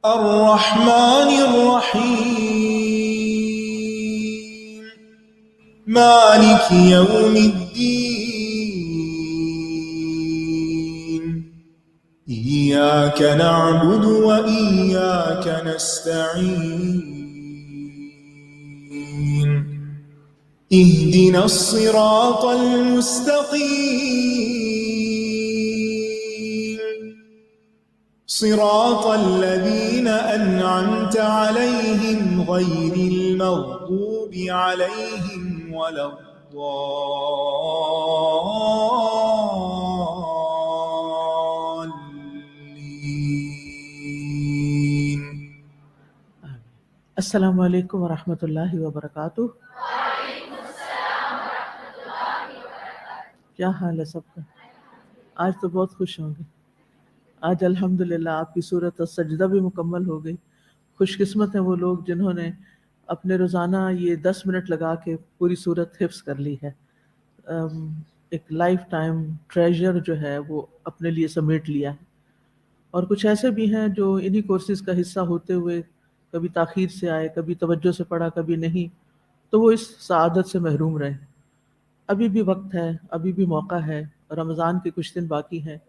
الرحمن الرحيم مالك يوم الدين إياك نعبد وإياك نستعين اهدنا الصراط المستقيم صراط الذين أنعمت عليهم غير المغضوب عليهم ولا الضالين. السلام علیکم ورحمۃ اللہ وبرکاتہ. کیا حال ہے سب کا؟ آج تو بہت خوش ہوں گے. آج الحمدللہ آپ کی سورۃ السجدہ بھی مکمل ہو گئی. خوش قسمت ہیں وہ لوگ جنہوں نے اپنے روزانہ یہ 10 منٹ لگا کے پوری سورت حفظ کر لی ہے. ایک لائف ٹائم ٹریجر جو ہے وہ اپنے لیے سمیٹ لیا ہے. اور کچھ ایسے بھی ہیں جو انہی کورسز کا حصہ ہوتے ہوئے کبھی تاخیر سے آئے، کبھی توجہ سے پڑھا، کبھی نہیں، تو وہ اس سعادت سے محروم رہے. ابھی بھی وقت ہے، ابھی بھی موقع ہے. رمضان کے کچھ دن باقی ہیں.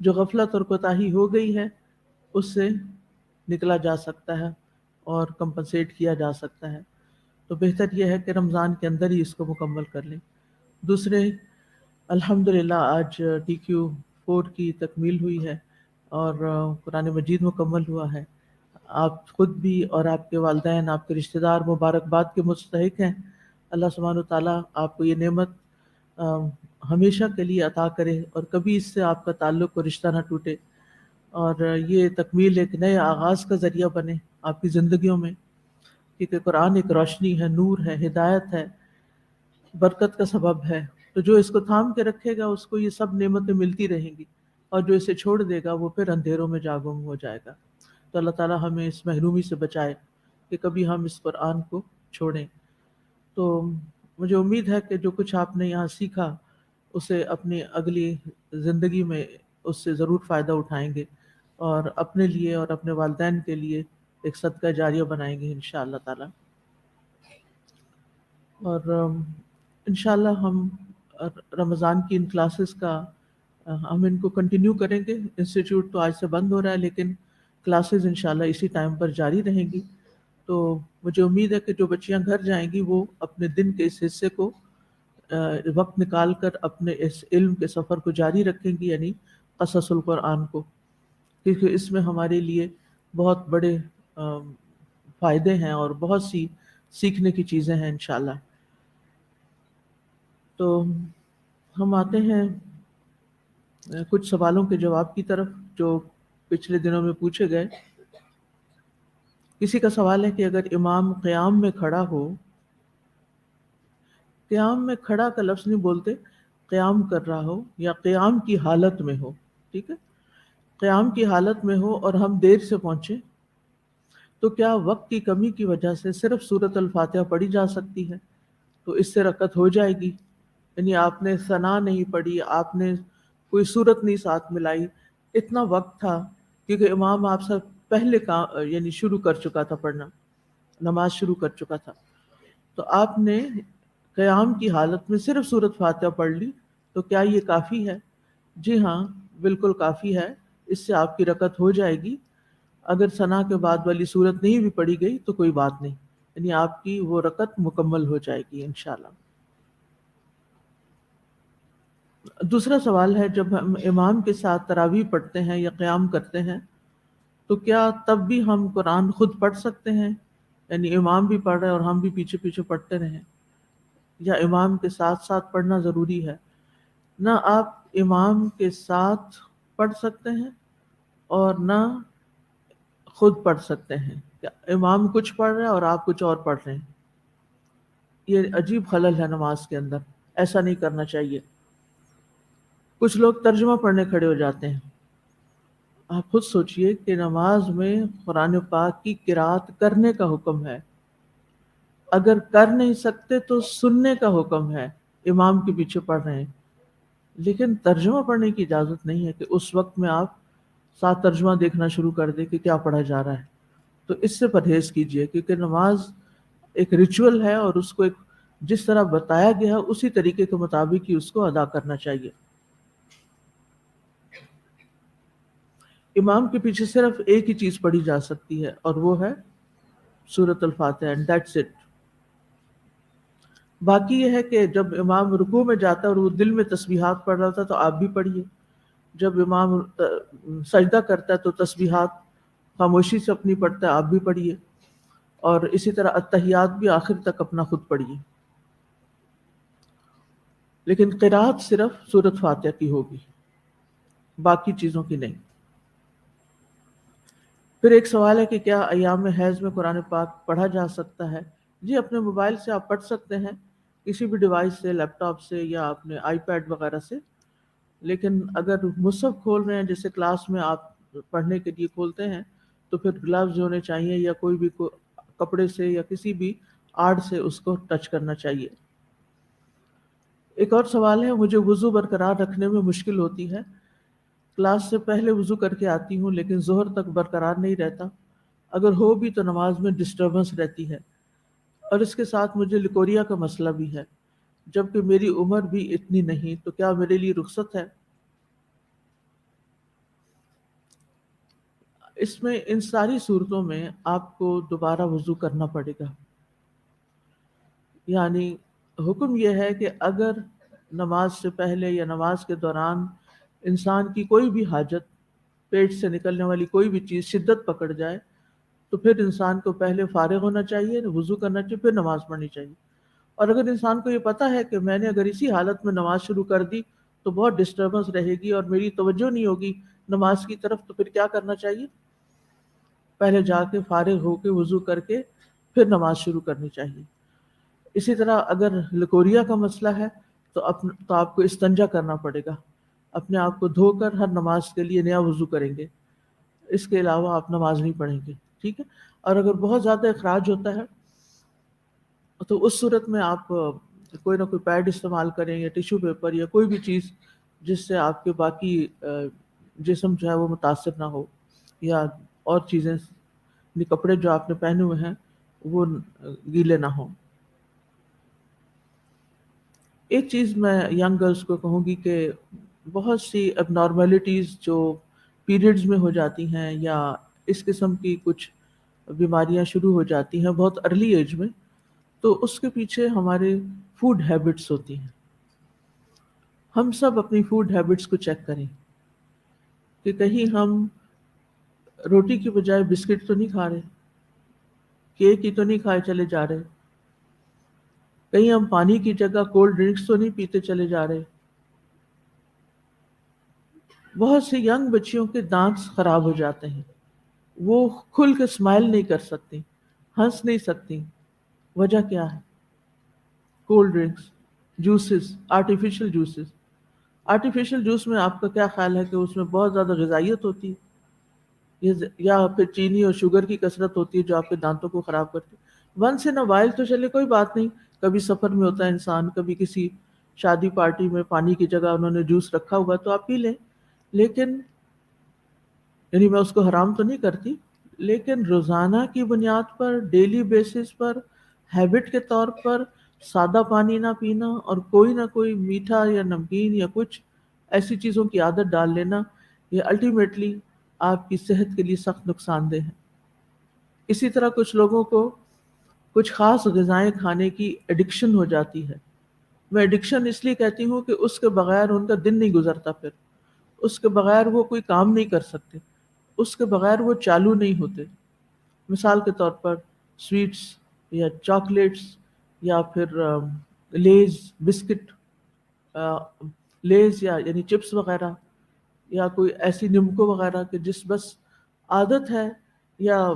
جو غفلت اور کوتاہی ہو گئی ہے اس سے نکلا جا سکتا ہے اور کمپنسیٹ کیا جا سکتا ہے. تو بہتر یہ ہے کہ رمضان کے اندر ہی اس کو مکمل کر لیں. دوسرے، الحمدللہ آج TQ4 کی تکمیل ہوئی ہے اور قرآن مجید مکمل ہوا ہے. آپ خود بھی اور آپ کے والدین، آپ کے رشتہ دار مبارکباد کے مستحق ہیں. اللہ سبحانہ وتعالیٰ آپ کو یہ نعمت ہمیشہ کے لیے عطا کرے اور کبھی اس سے آپ کا تعلق و رشتہ نہ ٹوٹے، اور یہ تکمیل ایک نئے آغاز کا ذریعہ بنے آپ کی زندگیوں میں. کیونکہ قرآن ایک روشنی ہے، نور ہے، ہدایت ہے، برکت کا سبب ہے. تو جو اس کو تھام کے رکھے گا اس کو یہ سب نعمتیں ملتی رہیں گی، اور جو اسے چھوڑ دے گا وہ پھر اندھیروں میں جاگم ہو جائے گا. تو اللہ تعالیٰ ہمیں اس محرومی سے بچائے کہ کبھی ہم اس قرآن کو چھوڑیں. تو مجھے امید ہے کہ جو کچھ آپ نے یہاں سیکھا اسے اپنی اگلی زندگی میں اس سے ضرور فائدہ اٹھائیں گے، اور اپنے لیے اور اپنے والدین کے لیے ایک صدقہ جاریہ بنائیں گے انشاءاللہ تعالی. اور انشاءاللہ ہم رمضان کی ان کلاسز کا ہم ان کو کنٹینیو کریں گے. انسٹیٹیوٹ تو آج سے بند ہو رہا ہے لیکن کلاسز انشاءاللہ اسی ٹائم پر جاری رہیں گی. تو مجھے امید ہے کہ جو بچیاں گھر جائیں گی وہ اپنے دن کے اس حصے کو وقت نکال کر اپنے اس علم کے سفر کو جاری رکھیں گی، یعنی قصص القرآن کو، کیونکہ اس میں ہمارے لیے بہت بڑے فائدے ہیں اور بہت سی سیکھنے کی چیزیں ہیں انشاءاللہ. تو ہم آتے ہیں کچھ سوالوں کے جواب کی طرف جو پچھلے دنوں میں پوچھے گئے. کسی کا سوال ہے کہ اگر امام قیام میں کھڑا ہو، قیام میں کھڑا کا لفظ نہیں بولتے، قیام کر رہا ہو یا قیام کی حالت میں ہو، ٹھیک ہے، قیام کی حالت میں ہو اور ہم دیر سے پہنچے، تو کیا وقت کی کمی کی وجہ سے صرف سورۃ الفاتحہ پڑھی جا سکتی ہے؟ تو اس سے رکعت ہو جائے گی. یعنی آپ نے ثنا نہیں پڑھی، آپ نے کوئی صورت نہیں ساتھ ملائی، اتنا وقت تھا کیونکہ امام آپ سے پہلے یعنی شروع کر چکا تھا پڑھنا، نماز شروع کر چکا تھا، تو آپ نے قیام کی حالت میں صرف سورۃ فاتحہ پڑھ لی، تو کیا یہ کافی ہے؟ جی ہاں، بالکل کافی ہے. اس سے آپ کی رکعت ہو جائے گی. اگر ثنا کے بعد والی صورت نہیں بھی پڑھی گئی تو کوئی بات نہیں، یعنی آپ کی وہ رکعت مکمل ہو جائے گی انشاءاللہ. دوسرا سوال ہے، جب ہم امام کے ساتھ تراویح پڑھتے ہیں یا قیام کرتے ہیں تو کیا تب بھی ہم قرآن خود پڑھ سکتے ہیں؟ یعنی امام بھی پڑھ رہے اور ہم بھی پیچھے پیچھے پڑھتے رہیں، یا امام کے ساتھ ساتھ پڑھنا ضروری ہے؟ نہ آپ امام کے ساتھ پڑھ سکتے ہیں اور نہ خود پڑھ سکتے ہیں. امام کچھ پڑھ رہے ہیں اور آپ کچھ اور پڑھ رہے ہیں، یہ عجیب خلل ہے نماز کے اندر، ایسا نہیں کرنا چاہیے. کچھ لوگ ترجمہ پڑھنے کھڑے ہو جاتے ہیں. آپ خود سوچئے کہ نماز میں قرآن پاک کی قرات کرنے کا حکم ہے، اگر کر نہیں سکتے تو سننے کا حکم ہے، امام کے پیچھے پڑھ رہے ہیں، لیکن ترجمہ پڑھنے کی اجازت نہیں ہے کہ اس وقت میں آپ ساتھ ترجمہ دیکھنا شروع کر دے کہ کیا پڑھا جا رہا ہے. تو اس سے پرہیز کیجیے، کیونکہ نماز ایک ریچول ہے اور اس کو ایک جس طرح بتایا گیا ہے اسی طریقے کے مطابق ہی اس کو ادا کرنا چاہیے. امام کے پیچھے صرف ایک ہی چیز پڑھی جا سکتی ہے اور وہ ہے سورۃ الفاتحہ، اینڈ دیٹس اٹ. باقی یہ ہے کہ جب امام رکوع میں جاتا ہے اور وہ دل میں تسبیحات پڑھ رہا تھا تو آپ بھی پڑھیے. جب امام سجدہ کرتا ہے تو تسبیحات خاموشی سے اپنی پڑھتا ہے، آپ بھی پڑھیے. اور اسی طرح التحیات بھی آخر تک اپنا خود پڑھیے. لیکن قرات صرف سورۃ فاتحہ کی ہوگی، باقی چیزوں کی نہیں. پھر ایک سوال ہے کہ کیا ایام حیض میں قرآن پاک پڑھا جا سکتا ہے؟ جی، اپنے موبائل سے آپ پڑھ سکتے ہیں، کسی بھی ڈیوائس سے، لیپ ٹاپ سے یا اپنے آئی پیڈ وغیرہ سے. لیکن اگر مصحف کھول رہے ہیں جیسے کلاس میں آپ پڑھنے کے لیے کھولتے ہیں تو پھر گلوز ہونے چاہیے یا کوئی بھی کپڑے سے یا کسی بھی آڑ سے اس کو ٹچ کرنا چاہیے. ایک اور سوال ہے، مجھے وضو برقرار رکھنے میں مشکل ہوتی ہے. کلاس سے پہلے وضو کر کے آتی ہوں لیکن ظہر تک برقرار نہیں رہتا. اگر ہو بھی تو نماز میں ڈسٹربنس رہتی ہے، اور اس کے ساتھ مجھے لیکوریا کا مسئلہ بھی ہے، جبکہ میری عمر بھی اتنی نہیں. تو کیا میرے لیے رخصت ہے؟ اس میں ان ساری صورتوں میں آپ کو دوبارہ وضو کرنا پڑے گا. یعنی حکم یہ ہے کہ اگر نماز سے پہلے یا نماز کے دوران انسان کی کوئی بھی حاجت، پیٹ سے نکلنے والی کوئی بھی چیز شدت پکڑ جائے تو پھر انسان کو پہلے فارغ ہونا چاہیے، وضو کرنا چاہیے، پھر نماز پڑھنی چاہیے. اور اگر انسان کو یہ پتا ہے کہ میں نے اگر اسی حالت میں نماز شروع کر دی تو بہت ڈسٹربنس رہے گی اور میری توجہ نہیں ہوگی نماز کی طرف، تو پھر کیا کرنا چاہیے؟ پہلے جا کے فارغ ہو کے وضو کر کے پھر نماز شروع کرنی چاہیے. اسی طرح اگر لکوریا کا مسئلہ ہے تو آپ کو استنجا کرنا پڑے گا، اپنے آپ کو دھو کر ہر نماز کے لیے نیا وضو کریں گے. اس کے علاوہ آپ نماز نہیں پڑھیں گے، ٹھیک ہے؟ اور اگر بہت زیادہ اخراج ہوتا ہے تو اس صورت میں آپ کوئی نہ کوئی پیڈ استعمال کریں یا ٹیشو پیپر یا کوئی بھی چیز جس سے آپ کے باقی جسم جو ہے وہ متاثر نہ ہو، یا اور چیزیں کپڑے جو آپ نے پہنے ہوئے ہیں وہ گیلے نہ ہوں. ایک چیز میں ینگ گرلس کو کہوں گی کہ بہت سی اب نارملٹیز جو پیریڈز میں ہو جاتی ہیں یا اس قسم کی کچھ بیماریاں شروع ہو جاتی ہیں بہت ارلی ایج میں، تو اس کے پیچھے ہمارے فوڈ ہیبٹس ہوتی ہیں. ہم سب اپنی فوڈ ہیبٹس کو چیک کریں کہ کہیں ہم روٹی کی بجائے بسکٹ تو نہیں کھا رہے، کیک ہی تو نہیں کھائے چلے جا رہے، کہیں ہم پانی کی جگہ کولڈ ڈرنکس تو نہیں پیتے چلے جا رہے. بہت سی ینگ بچیوں کے دانت خراب ہو جاتے ہیں، وہ کھل کے اسمائل نہیں کر سکتی، ہنس نہیں سکتی. وجہ کیا ہے؟ Cold drinks, juices, artificial juices. Artificial juice میں آپ کا کیا خیال ہے کہ اس میں بہت زیادہ غذائیت ہوتی ہے یا پھر چینی اور شوگر کی کثرت ہوتی ہے جو آپ کے دانتوں کو خراب کرتی ہے؟ ونس ان اے وائل تو چلے کوئی بات نہیں، کبھی سفر میں ہوتا ہے انسان، کبھی کسی شادی پارٹی میں پانی کی جگہ انہوں نے جوس رکھا ہوا تو آپ پی لیں. لیکن یعنی میں اس کو حرام تو نہیں کرتی، لیکن روزانہ کی بنیاد پر، ڈیلی بیسس پر، ہیبٹ کے طور پر سادہ پانی نہ پینا اور کوئی نہ کوئی میٹھا یا نمکین یا کچھ ایسی چیزوں کی عادت ڈال لینا، یہ الٹیمیٹلی آپ کی صحت کے لیے سخت نقصان دہ ہے. اسی طرح کچھ لوگوں کو کچھ خاص غذائیں کھانے کی ایڈکشن ہو جاتی ہے. میں ایڈکشن اس لیے کہتی ہوں کہ اس کے بغیر ان کا دن نہیں گزرتا، پھر اس کے بغیر وہ کوئی کام نہیں کر سکتے، اس کے بغیر وہ چالو نہیں ہوتے. مثال کے طور پر سویٹس یا چاکلیٹس یا پھر لیز بسکٹ، لیز یا یعنی چپس وغیرہ، یا کوئی ایسی نمکو وغیرہ کہ جس بس عادت ہے، یا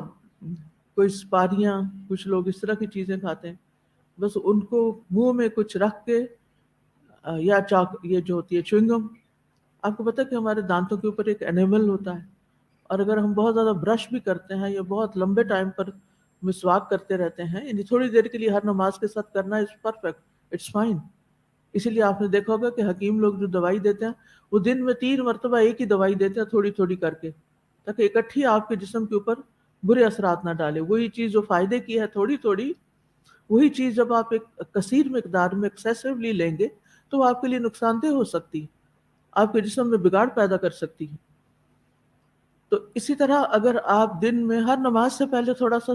کوئی سپاریاں، کچھ لوگ اس طرح کی چیزیں کھاتے ہیں بس ان کو منہ میں کچھ رکھ کے، یا یہ جو ہوتی ہے چوئنگم. آپ کو پتہ ہے کہ ہمارے دانتوں کے اوپر ایک انیمل ہوتا ہے، اور اگر ہم بہت زیادہ برش بھی کرتے ہیں یا بہت لمبے ٹائم پر مسواک کرتے رہتے ہیں، یعنی تھوڑی دیر کے لیے ہر نماز کے ساتھ کرنا از پرفیکٹ، اٹس فائن. اسی لیے آپ نے دیکھا ہوگا کہ حکیم لوگ جو دوائی دیتے ہیں وہ دن میں 3 مرتبہ ایک ہی دوائی دیتے ہیں تھوڑی تھوڑی کر کے. تاکہ اکٹھی آپ کے جسم کے اوپر برے اثرات نہ ڈالے. وہی چیز جو فائدے کی ہے تھوڑی تھوڑی، وہی چیز جب آپ ایک کثیر مقدار میں ایکسیسولی لیں گے تو وہ آپ کے لیے نقصان دہ ہو سکتی ہے، آپ کے جسم میں بگاڑ پیدا کر سکتی ہے. تو اسی طرح اگر آپ دن میں ہر نماز سے پہلے تھوڑا سا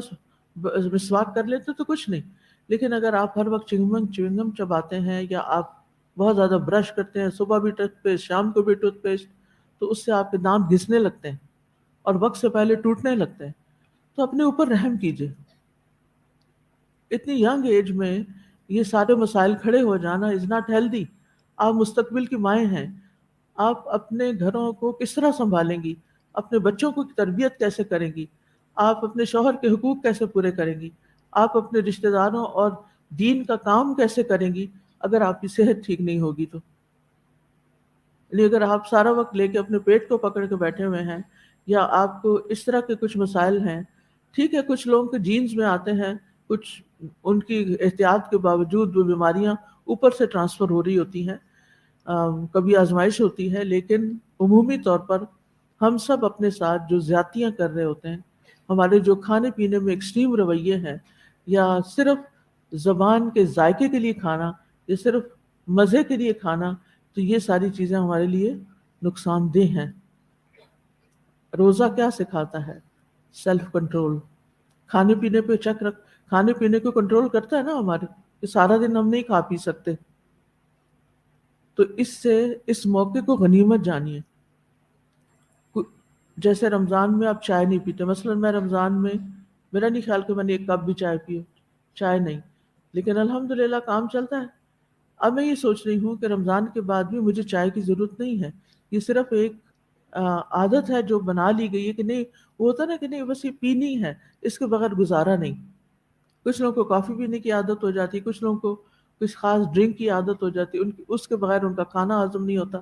مسواک کر لیتے تو کچھ نہیں، لیکن اگر آپ ہر وقت چوئنگم چباتے ہیں یا آپ بہت زیادہ برش کرتے ہیں، صبح بھی ٹوتھ پیسٹ، شام کو بھی ٹوتھ پیسٹ، تو اس سے آپ کے دانت گھسنے لگتے ہیں اور وقت سے پہلے ٹوٹنے لگتے ہیں. تو اپنے اوپر رحم کیجیے. اتنی ینگ ایج میں یہ سارے مسائل کھڑے ہو جانا از ناٹ ہیلدی. آپ مستقبل کی مائیں ہیں، آپ اپنے گھروں کو کس طرح سنبھالیں گی، اپنے بچوں کو تربیت کیسے کریں گی، آپ اپنے شوہر کے حقوق کیسے پورے کریں گی، آپ اپنے رشتہ داروں اور دین کا کام کیسے کریں گی اگر آپ کی صحت ٹھیک نہیں ہوگی تو. یعنی اگر آپ سارا وقت لے کے اپنے پیٹ کو پکڑ کے بیٹھے ہوئے ہیں یا آپ کو اس طرح کے کچھ مسائل ہیں، ٹھیک ہے کچھ لوگوں کے جینز میں آتے ہیں، کچھ ان کی احتیاط کے باوجود وہ بیماریاں اوپر سے ٹرانسفر ہو رہی ہوتی ہیں، کبھی آزمائش ہوتی ہے، لیکن عمومی طور پر ہم سب اپنے ساتھ جو زیادتیاں کر رہے ہوتے ہیں، ہمارے جو کھانے پینے میں ایکسٹریم رویے ہیں، یا صرف زبان کے ذائقے کے لیے کھانا یا صرف مزے کے لیے کھانا، تو یہ ساری چیزیں ہمارے لیے نقصان دہ ہیں. روزہ کیا سکھاتا ہے؟ Self control. کھانے پینے پہ چیک رکھ، کھانے پینے کو کنٹرول کرتا ہے نا ہمارے، کہ سارا دن ہم نہیں کھا پی سکتے. تو اس سے اس موقع کو غنیمت جانیے. جیسے رمضان میں آپ چائے نہیں پیتے، مثلا میں رمضان میں میرا نہیں خیال کہ میں نے ایک کپ بھی چائے پی، چائے نہیں، لیکن الحمدللہ کام چلتا ہے. اب میں یہ سوچ رہی ہوں کہ رمضان کے بعد بھی مجھے چائے کی ضرورت نہیں ہے، یہ صرف ایک عادت ہے جو بنا لی گئی ہے کہ نہیں، وہ ہوتا نا کہ نہیں بس یہ پینی ہے، اس کے بغیر گزارا نہیں. کچھ لوگوں کو کافی پینے کی عادت ہو جاتی، کچھ لوگوں کو کچھ خاص ڈرنک کی عادت ہو جاتی، اس کے بغیر ان کا کھانا ہضم نہیں ہوتا.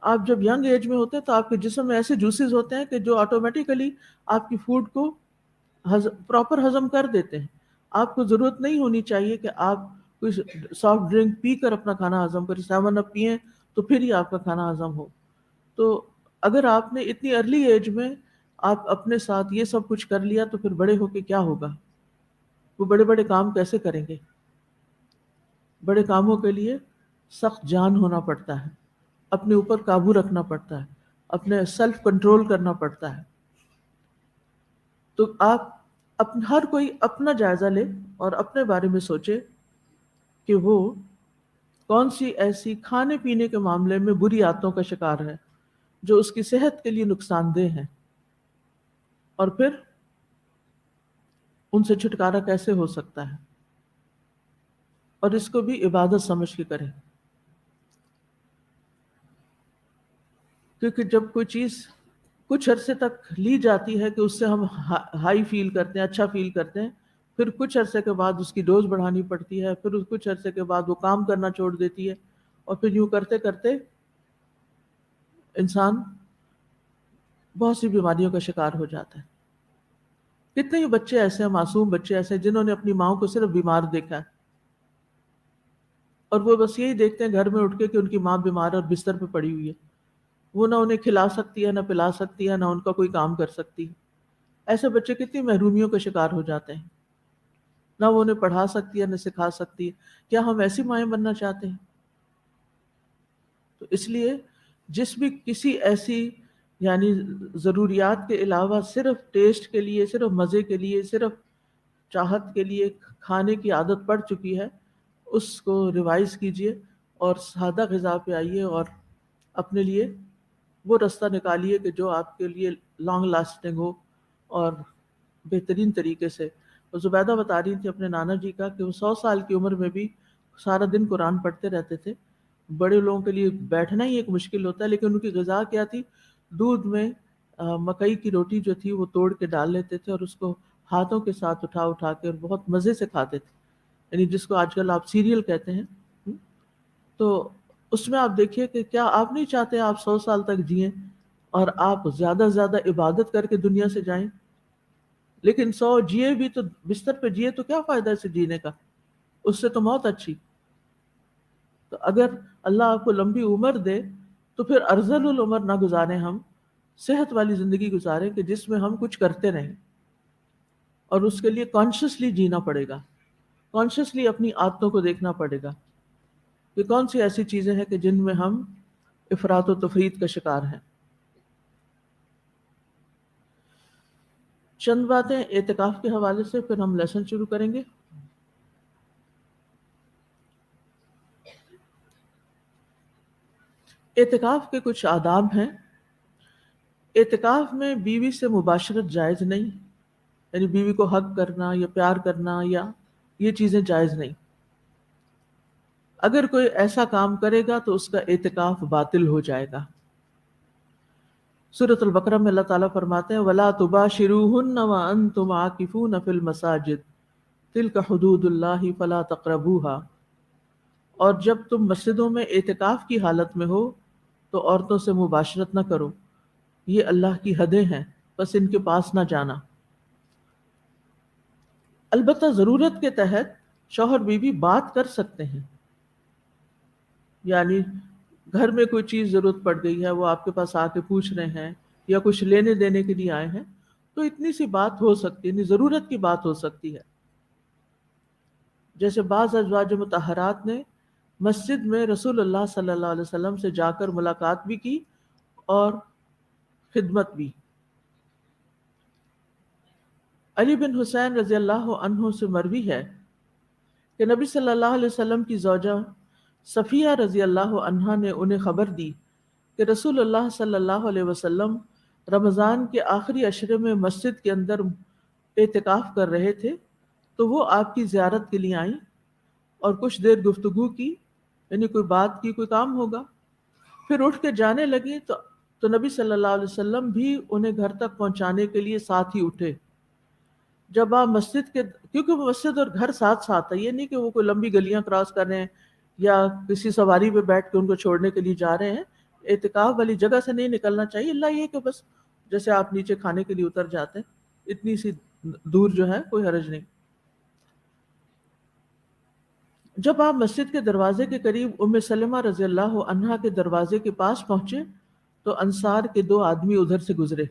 آپ جب ینگ ایج میں ہوتے ہیں تو آپ کے جسم میں ایسے جوسز ہوتے ہیں کہ جو آٹومیٹیکلی آپ کی فوڈ کو پراپر ہضم کر دیتے ہیں. آپ کو ضرورت نہیں ہونی چاہیے کہ آپ کوئی سافٹ ڈرنک پی کر اپنا کھانا ہضم کریں، 7 اپ پیئیں تو پھر ہی آپ کا کھانا ہضم ہو. تو اگر آپ نے اتنی ارلی ایج میں آپ اپنے ساتھ یہ سب کچھ کر لیا تو پھر بڑے ہو کے کیا ہوگا؟ وہ بڑے بڑے کام کیسے کریں گے؟ بڑے کاموں کے لیے سخت جان ہونا پڑتا ہے، اپنے اوپر قابو رکھنا پڑتا ہے، اپنے سیلف کنٹرول کرنا پڑتا ہے. تو آپ ہر کوئی اپنا جائزہ لے اور اپنے بارے میں سوچے کہ وہ کون سی ایسی کھانے پینے کے معاملے میں بری عادتوں کا شکار ہے جو اس کی صحت کے لیے نقصان دہ ہیں، اور پھر ان سے چھٹکارا کیسے ہو سکتا ہے، اور اس کو بھی عبادت سمجھ کے کریں. کیونکہ جب کوئی چیز کچھ عرصے تک لی جاتی ہے کہ اس سے ہم ہائی فیل کرتے ہیں، اچھا فیل کرتے ہیں، پھر کچھ عرصے کے بعد اس کی ڈوز بڑھانی پڑتی ہے، پھر کچھ عرصے کے بعد وہ کام کرنا چھوڑ دیتی ہے، اور پھر یوں کرتے کرتے انسان بہت سی بیماریوں کا شکار ہو جاتا ہے. کتنے ہی بچے ایسے ہیں، معصوم بچے ایسے ہیں جنہوں نے اپنی ماں کو صرف بیمار دیکھا ہے، اور وہ بس یہی دیکھتے ہیں گھر میں اٹھ کے کہ ان کی ماں بیمار ہے اور بستر پہ پڑی ہوئی ہے. وہ نہ انہیں کھلا سکتی ہے، نہ پلا سکتی ہے، نہ ان کا کوئی کام کر سکتی ہے. ایسے بچے کتنی محرومیوں کا شکار ہو جاتے ہیں، نہ وہ انہیں پڑھا سکتی ہے نہ سکھا سکتی ہے. کیا ہم ایسی مائیں بننا چاہتے ہیں؟ تو اس لیے جس بھی کسی ایسی یعنی ضروریات کے علاوہ صرف ٹیسٹ کے لیے، صرف مزے کے لیے، صرف چاہت کے لیے کھانے کی عادت پڑ چکی ہے، اس کو ریوائز کیجئے اور سادہ غذا پہ آئیے، اور اپنے لیے وہ راستہ نکالیے کہ جو آپ کے لیے لانگ لاسٹنگ ہو اور بہترین طریقے سے. اور زبیدہ بتا رہی تھی اپنے نانا جی کا کہ وہ 100 سال کی عمر میں بھی سارا دن قرآن پڑھتے رہتے تھے. بڑے لوگوں کے لیے بیٹھنا ہی ایک مشکل ہوتا ہے، لیکن ان کی غذا کیا تھی؟ دودھ میں مکئی کی روٹی جو تھی وہ توڑ کے ڈال لیتے تھے اور اس کو ہاتھوں کے ساتھ اٹھا اٹھا کے اور بہت مزے سے کھاتے تھے، یعنی جس کو آج کل آپ سیریل کہتے ہیں. تو اس میں آپ دیکھیے کہ کیا آپ نہیں چاہتے آپ 100 سال تک جئیں اور آپ زیادہ سے زیادہ عبادت کر کے دنیا سے جائیں؟ لیکن 100 جیے بھی تو بستر پہ جیے تو کیا فائدہ اسے جینے کا؟ اس سے تو موت اچھی. تو اگر اللہ آپ کو لمبی عمر دے تو پھر ارذل العمر نہ گزاریں ہم، صحت والی زندگی گزاریں کہ جس میں ہم کچھ کرتے رہیں، اور اس کے لیے کانشیسلی جینا پڑے گا، کانشیسلی اپنی عادتوں کو دیکھنا پڑے گا کہ کون سی ایسی چیزیں ہیں کہ جن میں ہم افراط و تفرید کا شکار ہیں۔ چند باتیں اعتکاف کے حوالے سے، پھر ہم لیسن شروع کریں گے۔ اعتکاف کے کچھ آداب ہیں۔ اعتکاف میں بیوی سے مباشرت جائز نہیں، یعنی بیوی کو حگ کرنا یا پیار کرنا یا یہ چیزیں جائز نہیں۔ اگر کوئی ایسا کام کرے گا تو اس کا اعتکاف باطل ہو جائے گا۔ سورۃ البقرہ میں اللہ تعالیٰ فرماتے ہیں وَلَا تُبَاشِرُوهُنَّ وَأَنْتُمْ عَاكِفُونَ فِي الْمَسَاجِدِ تِلْكَ حُدُودُ اللَّهِ فَلَا تَقْرَبُوهَا، اور جب تم مسجدوں میں اعتکاف کی حالت میں ہو تو عورتوں سے مباشرت نہ کرو، یہ اللہ کی حدیں ہیں، بس ان کے پاس نہ جانا۔ البتہ ضرورت کے تحت شوہر بیوی بات کر سکتے ہیں، یعنی گھر میں کوئی چیز ضرورت پڑ گئی ہے، وہ آپ کے پاس آ کے پوچھ رہے ہیں یا کچھ لینے دینے کے لیے آئے ہیں، تو اتنی سی بات ہو سکتی ہے، یعنی ضرورت کی بات ہو سکتی ہے۔ جیسے بعض ازواج مطہرات نے مسجد میں رسول اللہ صلی اللہ علیہ وسلم سے جا کر ملاقات بھی کی اور خدمت بھی۔ علی بن حسین رضی اللہ عنہ سے مروی ہے کہ نبی صلی اللہ علیہ وسلم کی زوجہ صفیہ رضی اللہ عنہا نے انہیں خبر دی کہ رسول اللہ صلی اللہ علیہ وسلم رمضان کے آخری عشرے میں مسجد کے اندر اعتکاف کر رہے تھے، تو وہ آپ کی زیارت کے لیے آئیں اور کچھ دیر گفتگو کی، یعنی کوئی بات کی، کوئی کام ہوگا، پھر اٹھ کے جانے لگی تو نبی صلی اللہ علیہ وسلم بھی انہیں گھر تک پہنچانے کے لیے ساتھ ہی اٹھے۔ جب آپ مسجد کے، کیونکہ وہ مسجد اور گھر ساتھ ساتھ ہے، یہ نہیں کہ وہ کوئی لمبی گلیاں کراس کر رہے ہیں یا کسی سواری پہ بیٹھ کے ان کو چھوڑنے کے لیے جا رہے ہیں، اعتکاف والی جگہ سے نہیں نکلنا چاہیے، اللہ یہ کہ بس جیسے آپ نیچے کھانے کے لیے اتر جاتے ہیں اتنی سی دور جو ہے کوئی حرج نہیں۔ جب آپ مسجد کے دروازے کے قریب ام سلمہ رضی اللہ عنہا کے دروازے کے پاس پہنچے تو انصار کے دو آدمی ادھر سے گزرے،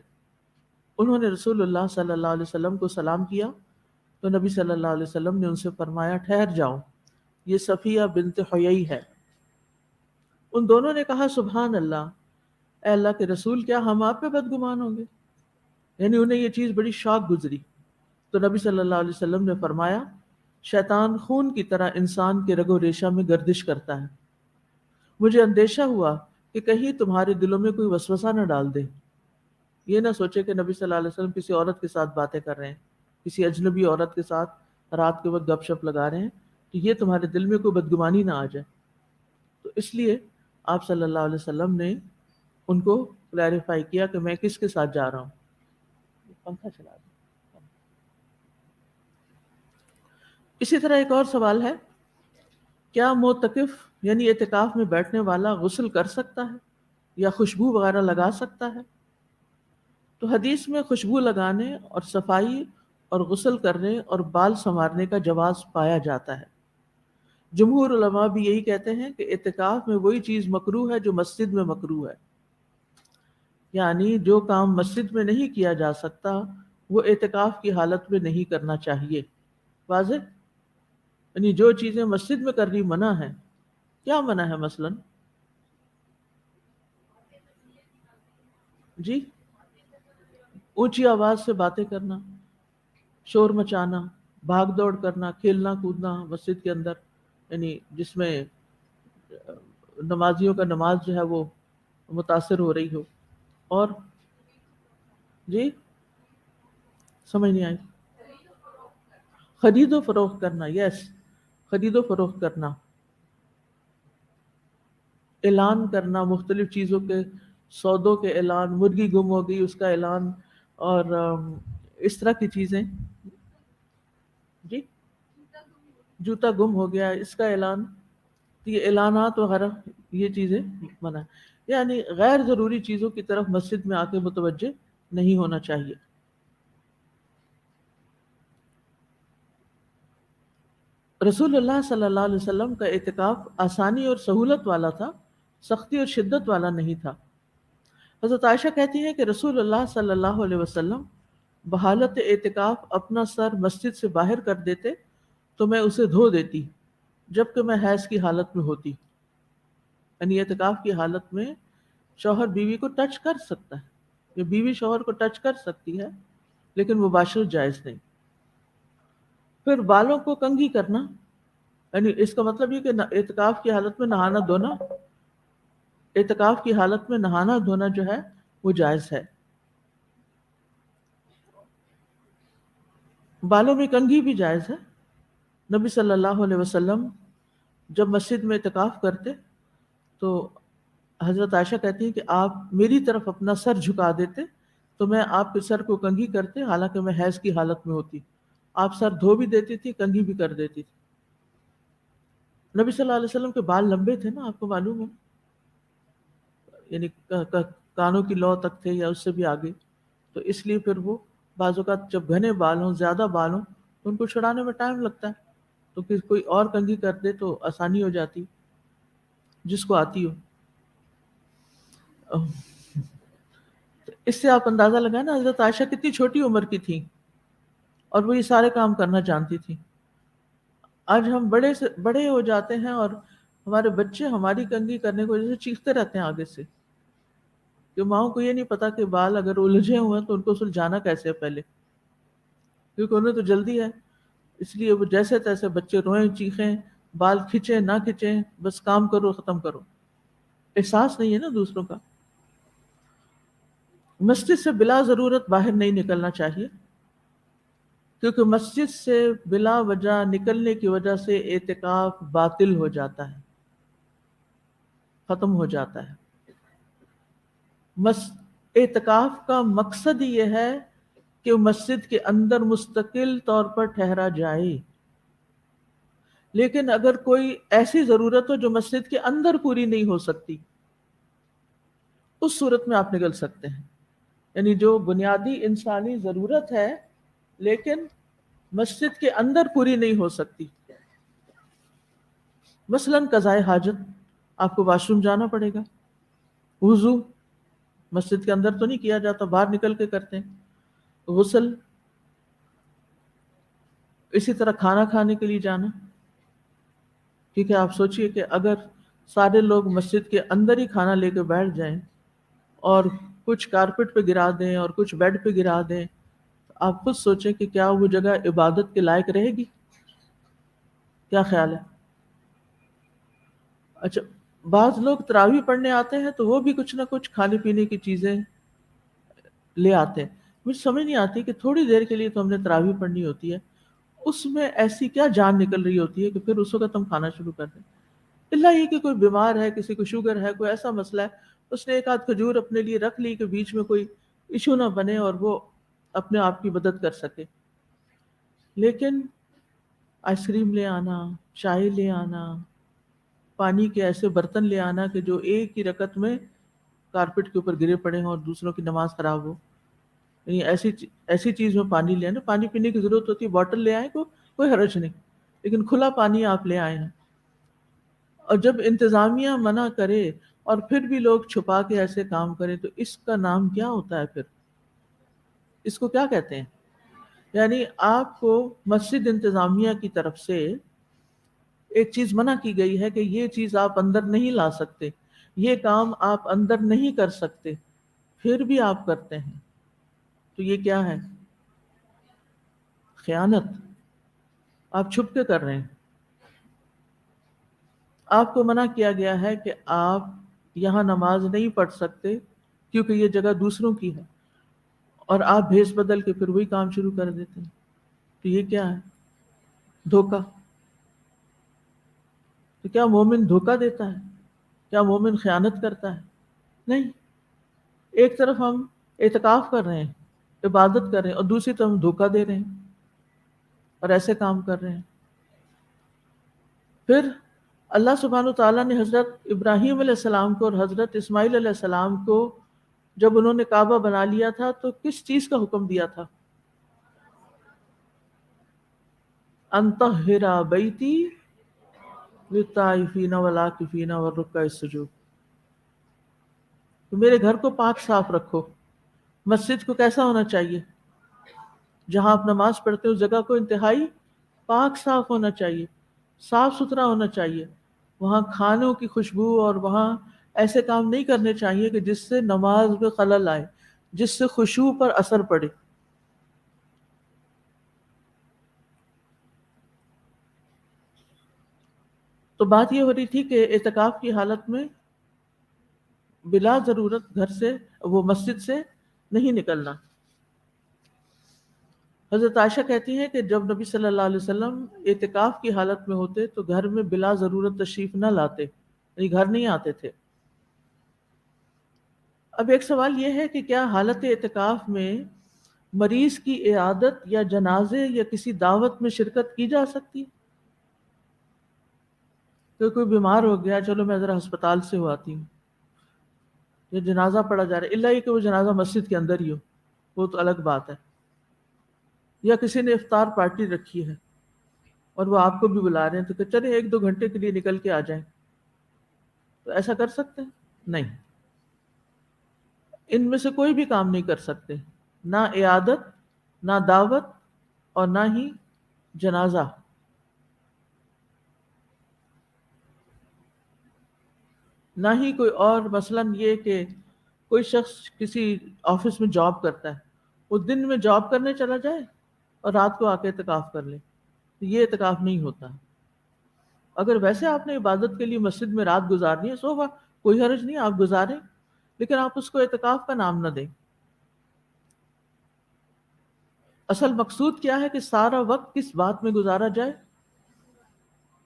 انہوں نے رسول اللہ صلی اللہ علیہ وسلم کو سلام کیا تو نبی صلی اللہ علیہ وسلم نے ان سے فرمایا ٹھہر جاؤ، یہ صفیہ بنت حیی ہے۔ ان دونوں نے کہا سبحان اللہ، اے اللہ کے رسول کیا ہم آپ پہ بدگمان ہوں گے؟ یعنی انہیں یہ چیز بڑی شاک گزری۔ تو نبی صلی اللہ علیہ وسلم نے فرمایا شیطان خون کی طرح انسان کے رگ و ریشہ میں گردش کرتا ہے، مجھے اندیشہ ہوا کہ کہیں تمہارے دلوں میں کوئی وسوسہ نہ ڈال دے، یہ نہ سوچے کہ نبی صلی اللہ علیہ وسلم کسی عورت کے ساتھ باتیں کر رہے ہیں، کسی اجنبی عورت کے ساتھ رات کے وقت گپ شپ لگا رہے ہیں، کہ یہ تمہارے دل میں کوئی بدگمانی نہ آ جائے۔ تو اس لیے آپ صلی اللہ علیہ وسلم نے ان کو کلیریفائی کیا کہ میں کس کے ساتھ جا رہا ہوں۔ پنکھا چلا دیں۔ اسی طرح ایک اور سوال ہے، کیا معتکف یعنی اعتکاف میں بیٹھنے والا غسل کر سکتا ہے یا خوشبو وغیرہ لگا سکتا ہے؟ تو حدیث میں خوشبو لگانے اور صفائی اور غسل کرنے اور بال سنوارنے کا جواز پایا جاتا ہے۔ جمہور علماء بھی یہی کہتے ہیں کہ اعتکاف میں وہی چیز مکروہ ہے جو مسجد میں مکروہ ہے، یعنی جو کام مسجد میں نہیں کیا جا سکتا وہ اعتکاف کی حالت میں نہیں کرنا چاہیے۔ واضح؟ یعنی جو چیزیں مسجد میں کرنی منع ہے، کیا منع ہے مثلا؟ جی، اونچی آواز سے باتیں کرنا، شور مچانا، بھاگ دوڑ کرنا، کھیلنا کودنا مسجد کے اندر، یعنی جس میں نمازیوں کا نماز جو ہے وہ متاثر ہو رہی ہو۔ اور جی سمجھ نہیں آئی؟ خرید و فروخت کرنا، یس، خرید و فروخت کرنا، اعلان کرنا مختلف چیزوں کے، سودوں کے اعلان، مرغی گم ہو گئی اس کا اعلان، اور اس طرح کی چیزیں۔ جی، جوتا گم ہو گیا اس کا اعلان، تو یہ اعلانات وغیرہ یہ چیزیں منع ہے، یعنی غیر ضروری چیزوں کی طرف مسجد میں آ کے متوجہ نہیں ہونا چاہیے۔ رسول اللہ صلی اللہ علیہ وسلم کا اعتکاف آسانی اور سہولت والا تھا، سختی اور شدت والا نہیں تھا۔ حضرت عائشہ کہتی ہیں کہ رسول اللہ صلی اللہ علیہ وسلم بحالت اعتکاف اپنا سر مسجد سے باہر کر دیتے تو میں اسے دھو دیتی جبکہ میں حیض کی حالت میں ہوتی. یعنی اعتکاف کی حالت میں شوہر بیوی کو ٹچ کر سکتا ہے، یا بیوی شوہر کو ٹچ کر سکتی ہے، لیکن مباشرت جائز نہیں. پھر بالوں کو کنگھی کرنا، یعنی اس کا مطلب یہ کہ اعتکاف کی حالت میں نہانا دھونا، اعتکاف کی حالت میں نہانا دھونا جو ہے وہ جائز ہے. بالوں میں کنگھی بھی جائز ہے. نبی صلی اللہ علیہ وسلم جب مسجد میں اعتکاف کرتے تو حضرت عائشہ کہتی ہیں کہ آپ میری طرف اپنا سر جھکا دیتے تو میں آپ کے سر کو کنگھی کرتے، حالانکہ میں حیض کی حالت میں ہوتی. آپ سر دھو بھی دیتی تھی، کنگھی بھی کر دیتی تھی. نبی صلی اللہ علیہ وسلم کے بال لمبے تھے نا، آپ کو معلوم ہے، یعنی کانوں کی لو تک تھے یا اس سے بھی آگے. تو اس لیے پھر وہ بعض اوقات جب گھنے بال ہوں، زیادہ بال ہوں، تو ان کو چھڑانے میں ٹائم لگتا ہے، تو پھر کوئی اور کنگھی کر دے تو آسانی ہو جاتی، جس کو آتی ہو. اس سے آپ اندازہ لگائیں نا حضرت عائشہ کتنی چھوٹی عمر کی تھی اور وہ یہ سارے کام کرنا جانتی تھی. آج ہم بڑے سے بڑے ہو جاتے ہیں اور ہمارے بچے ہماری کنگھی کرنے کی وجہ سے چیختے رہتے ہیں آگے سے، کہ ماؤں کو یہ نہیں پتا کہ بال اگر الجھے ہوئے ہیں تو ان کو سلجھانا کیسے ہے پہلے، کیونکہ انہیں تو جلدی ہے. اس لیے وہ جیسے تیسے بچے روئیں چیخیں، بال کھچیں نہ کھچیں، بس کام کرو ختم کرو. احساس نہیں ہے نا دوسروں کا. مسجد سے بلا ضرورت باہر نہیں نکلنا چاہیے، کیونکہ مسجد سے بلا وجہ نکلنے کی وجہ سے اعتکاف باطل ہو جاتا ہے، ختم ہو جاتا ہے. اعتکاف کا مقصد یہ ہے کہ مسجد کے اندر مستقل طور پر ٹھہرا جائے. لیکن اگر کوئی ایسی ضرورت ہو جو مسجد کے اندر پوری نہیں ہو سکتی، اس صورت میں آپ نکل سکتے ہیں. یعنی جو بنیادی انسانی ضرورت ہے لیکن مسجد کے اندر پوری نہیں ہو سکتی، مثلا قضاء حاجت، آپ کو واش روم جانا پڑے گا، وضو مسجد کے اندر تو نہیں کیا جاتا، باہر نکل کے کرتے ہیں، غسل، اسی طرح کھانا کھانے کے لیے جانا. ٹھیک ہے، آپ سوچئے کہ اگر سارے لوگ مسجد کے اندر ہی کھانا لے کے بیٹھ جائیں اور کچھ کارپٹ پہ گرا دیں اور کچھ بیڈ پہ گرا دیں، آپ خود سوچیں کہ کیا وہ جگہ عبادت کے لائق رہے گی؟ کیا خیال ہے؟ اچھا، بعض لوگ تراویح پڑھنے آتے ہیں تو وہ بھی کچھ نہ کچھ کھانے پینے کی چیزیں لے آتے ہیں. مجھے سمجھ نہیں آتی کہ تھوڑی دیر کے لیے تو ہم نے تراویح پڑھنی ہوتی ہے، اس میں ایسی کیا جان نکل رہی ہوتی ہے کہ پھر اس وقت ہم کھانا شروع کر دیں. اللہ یہ کہ کوئی بیمار ہے، کسی کو شوگر ہے، کوئی ایسا مسئلہ ہے، اس نے ایک آدھ کھجور اپنے لیے رکھ لی کہ بیچ میں کوئی ایشو نہ بنے اور وہ اپنے آپ کی مدد کر سکے. لیکن آئس کریم لے آنا، چائے لے آنا، پانی کے ایسے برتن لے آنا کہ جو ایک ہی رکعت میں کارپٹ کے اوپر گرے پڑے ہوں اور دوسروں کی نماز خراب ہو، یعنی ایسی چیز میں پانی لے آنا. پانی پینے کی ضرورت ہوتی ہے، بوٹل لے آئیں، کوئی حرج نہیں، لیکن کھلا پانی آپ لے آئے ہیں. اور جب انتظامیہ منع کرے اور پھر بھی لوگ چھپا کے ایسے کام کریں تو اس کا نام کیا ہوتا ہے؟ پھر اس کو کیا کہتے ہیں؟ یعنی آپ کو مسجد انتظامیہ کی طرف سے ایک چیز منع کی گئی ہے کہ یہ چیز آپ اندر نہیں لا سکتے، یہ کام آپ اندر نہیں کر سکتے، پھر بھی آپ کرتے ہیں، تو یہ کیا ہے؟ خیانت. آپ چھپ کے کر رہے ہیں. آپ کو منع کیا گیا ہے کہ آپ یہاں نماز نہیں پڑھ سکتے کیونکہ یہ جگہ دوسروں کی ہے، اور آپ بھیس بدل کے پھر وہی کام شروع کر دیتے ہیں، تو یہ کیا ہے؟ دھوکہ. تو کیا مومن دھوکہ دیتا ہے؟ کیا مومن خیانت کرتا ہے؟ نہیں. ایک طرف ہم اعتکاف کر رہے ہیں، عبادت کر رہے ہیں، اور دوسری طرف ہم دھوکہ دے رہے ہیں اور ایسے کام کر رہے ہیں. پھر اللہ سبحانہ وتعالیٰ نے حضرت ابراہیم علیہ السلام کو اور حضرت اسماعیل علیہ السلام کو جب انہوں نے کعبہ بنا لیا تھا تو کس چیز کا حکم دیا تھا؟ ان طہر بیتی للطائفین والعاکفین والرکع السجود. کہ میرے گھر کو پاک صاف رکھو. مسجد کو کیسا ہونا چاہیے؟ جہاں آپ نماز پڑھتے ہو اس جگہ کو انتہائی پاک صاف ہونا چاہیے، صاف ستھرا ہونا چاہیے. وہاں کھانوں کی خوشبو اور وہاں ایسے کام نہیں کرنے چاہیے کہ جس سے نماز میں خلل آئے، جس سے خشوع پر اثر پڑے. تو بات یہ ہو رہی تھی کہ اعتکاف کی حالت میں بلا ضرورت گھر سے، وہ مسجد سے نہیں نکلنا. حضرت عائشہ کہتی ہیں کہ جب نبی صلی اللہ علیہ وسلم اعتکاف کی حالت میں ہوتے تو گھر میں بلا ضرورت تشریف نہ لاتے، یعنی گھر نہیں آتے تھے. اب ایک سوال یہ ہے کہ کیا حالت اعتکاف میں مریض کی عیادت یا جنازے یا کسی دعوت میں شرکت کی جا سکتی ہے؟ کہ کوئی بیمار ہو گیا، چلو میں ذرا ہسپتال سے ہو آتی ہوں، یا جنازہ پڑھا جا رہا ہے، اللہ یہ کہ وہ جنازہ مسجد کے اندر ہی ہو، وہ تو الگ بات ہے. یا کسی نے افطار پارٹی رکھی ہے اور وہ آپ کو بھی بلا رہے ہیں تو کہ چلیں 1-2 گھنٹے کے لیے نکل کے آ جائیں، تو ایسا کر سکتے ہیں؟ نہیں، ان میں سے کوئی بھی کام نہیں کر سکتے، نہ عیادت، نہ دعوت، اور نہ ہی جنازہ. نہ ہی کوئی اور، مثلاً یہ کہ کوئی شخص کسی آفس میں جاب کرتا ہے، وہ دن میں جاب کرنے چلا جائے اور رات کو آ کے اعتکاف کر لے، تو یہ اعتکاف نہیں ہوتا. اگر ویسے آپ نے عبادت کے لیے مسجد میں رات گزارنی ہے صبح، کوئی حرج نہیں، آپ گزاریں، لیکن آپ اس کو اعتکاف کا نام نہ دیں. اصل مقصود کیا ہے کہ سارا وقت کس بات میں گزارا جائے؟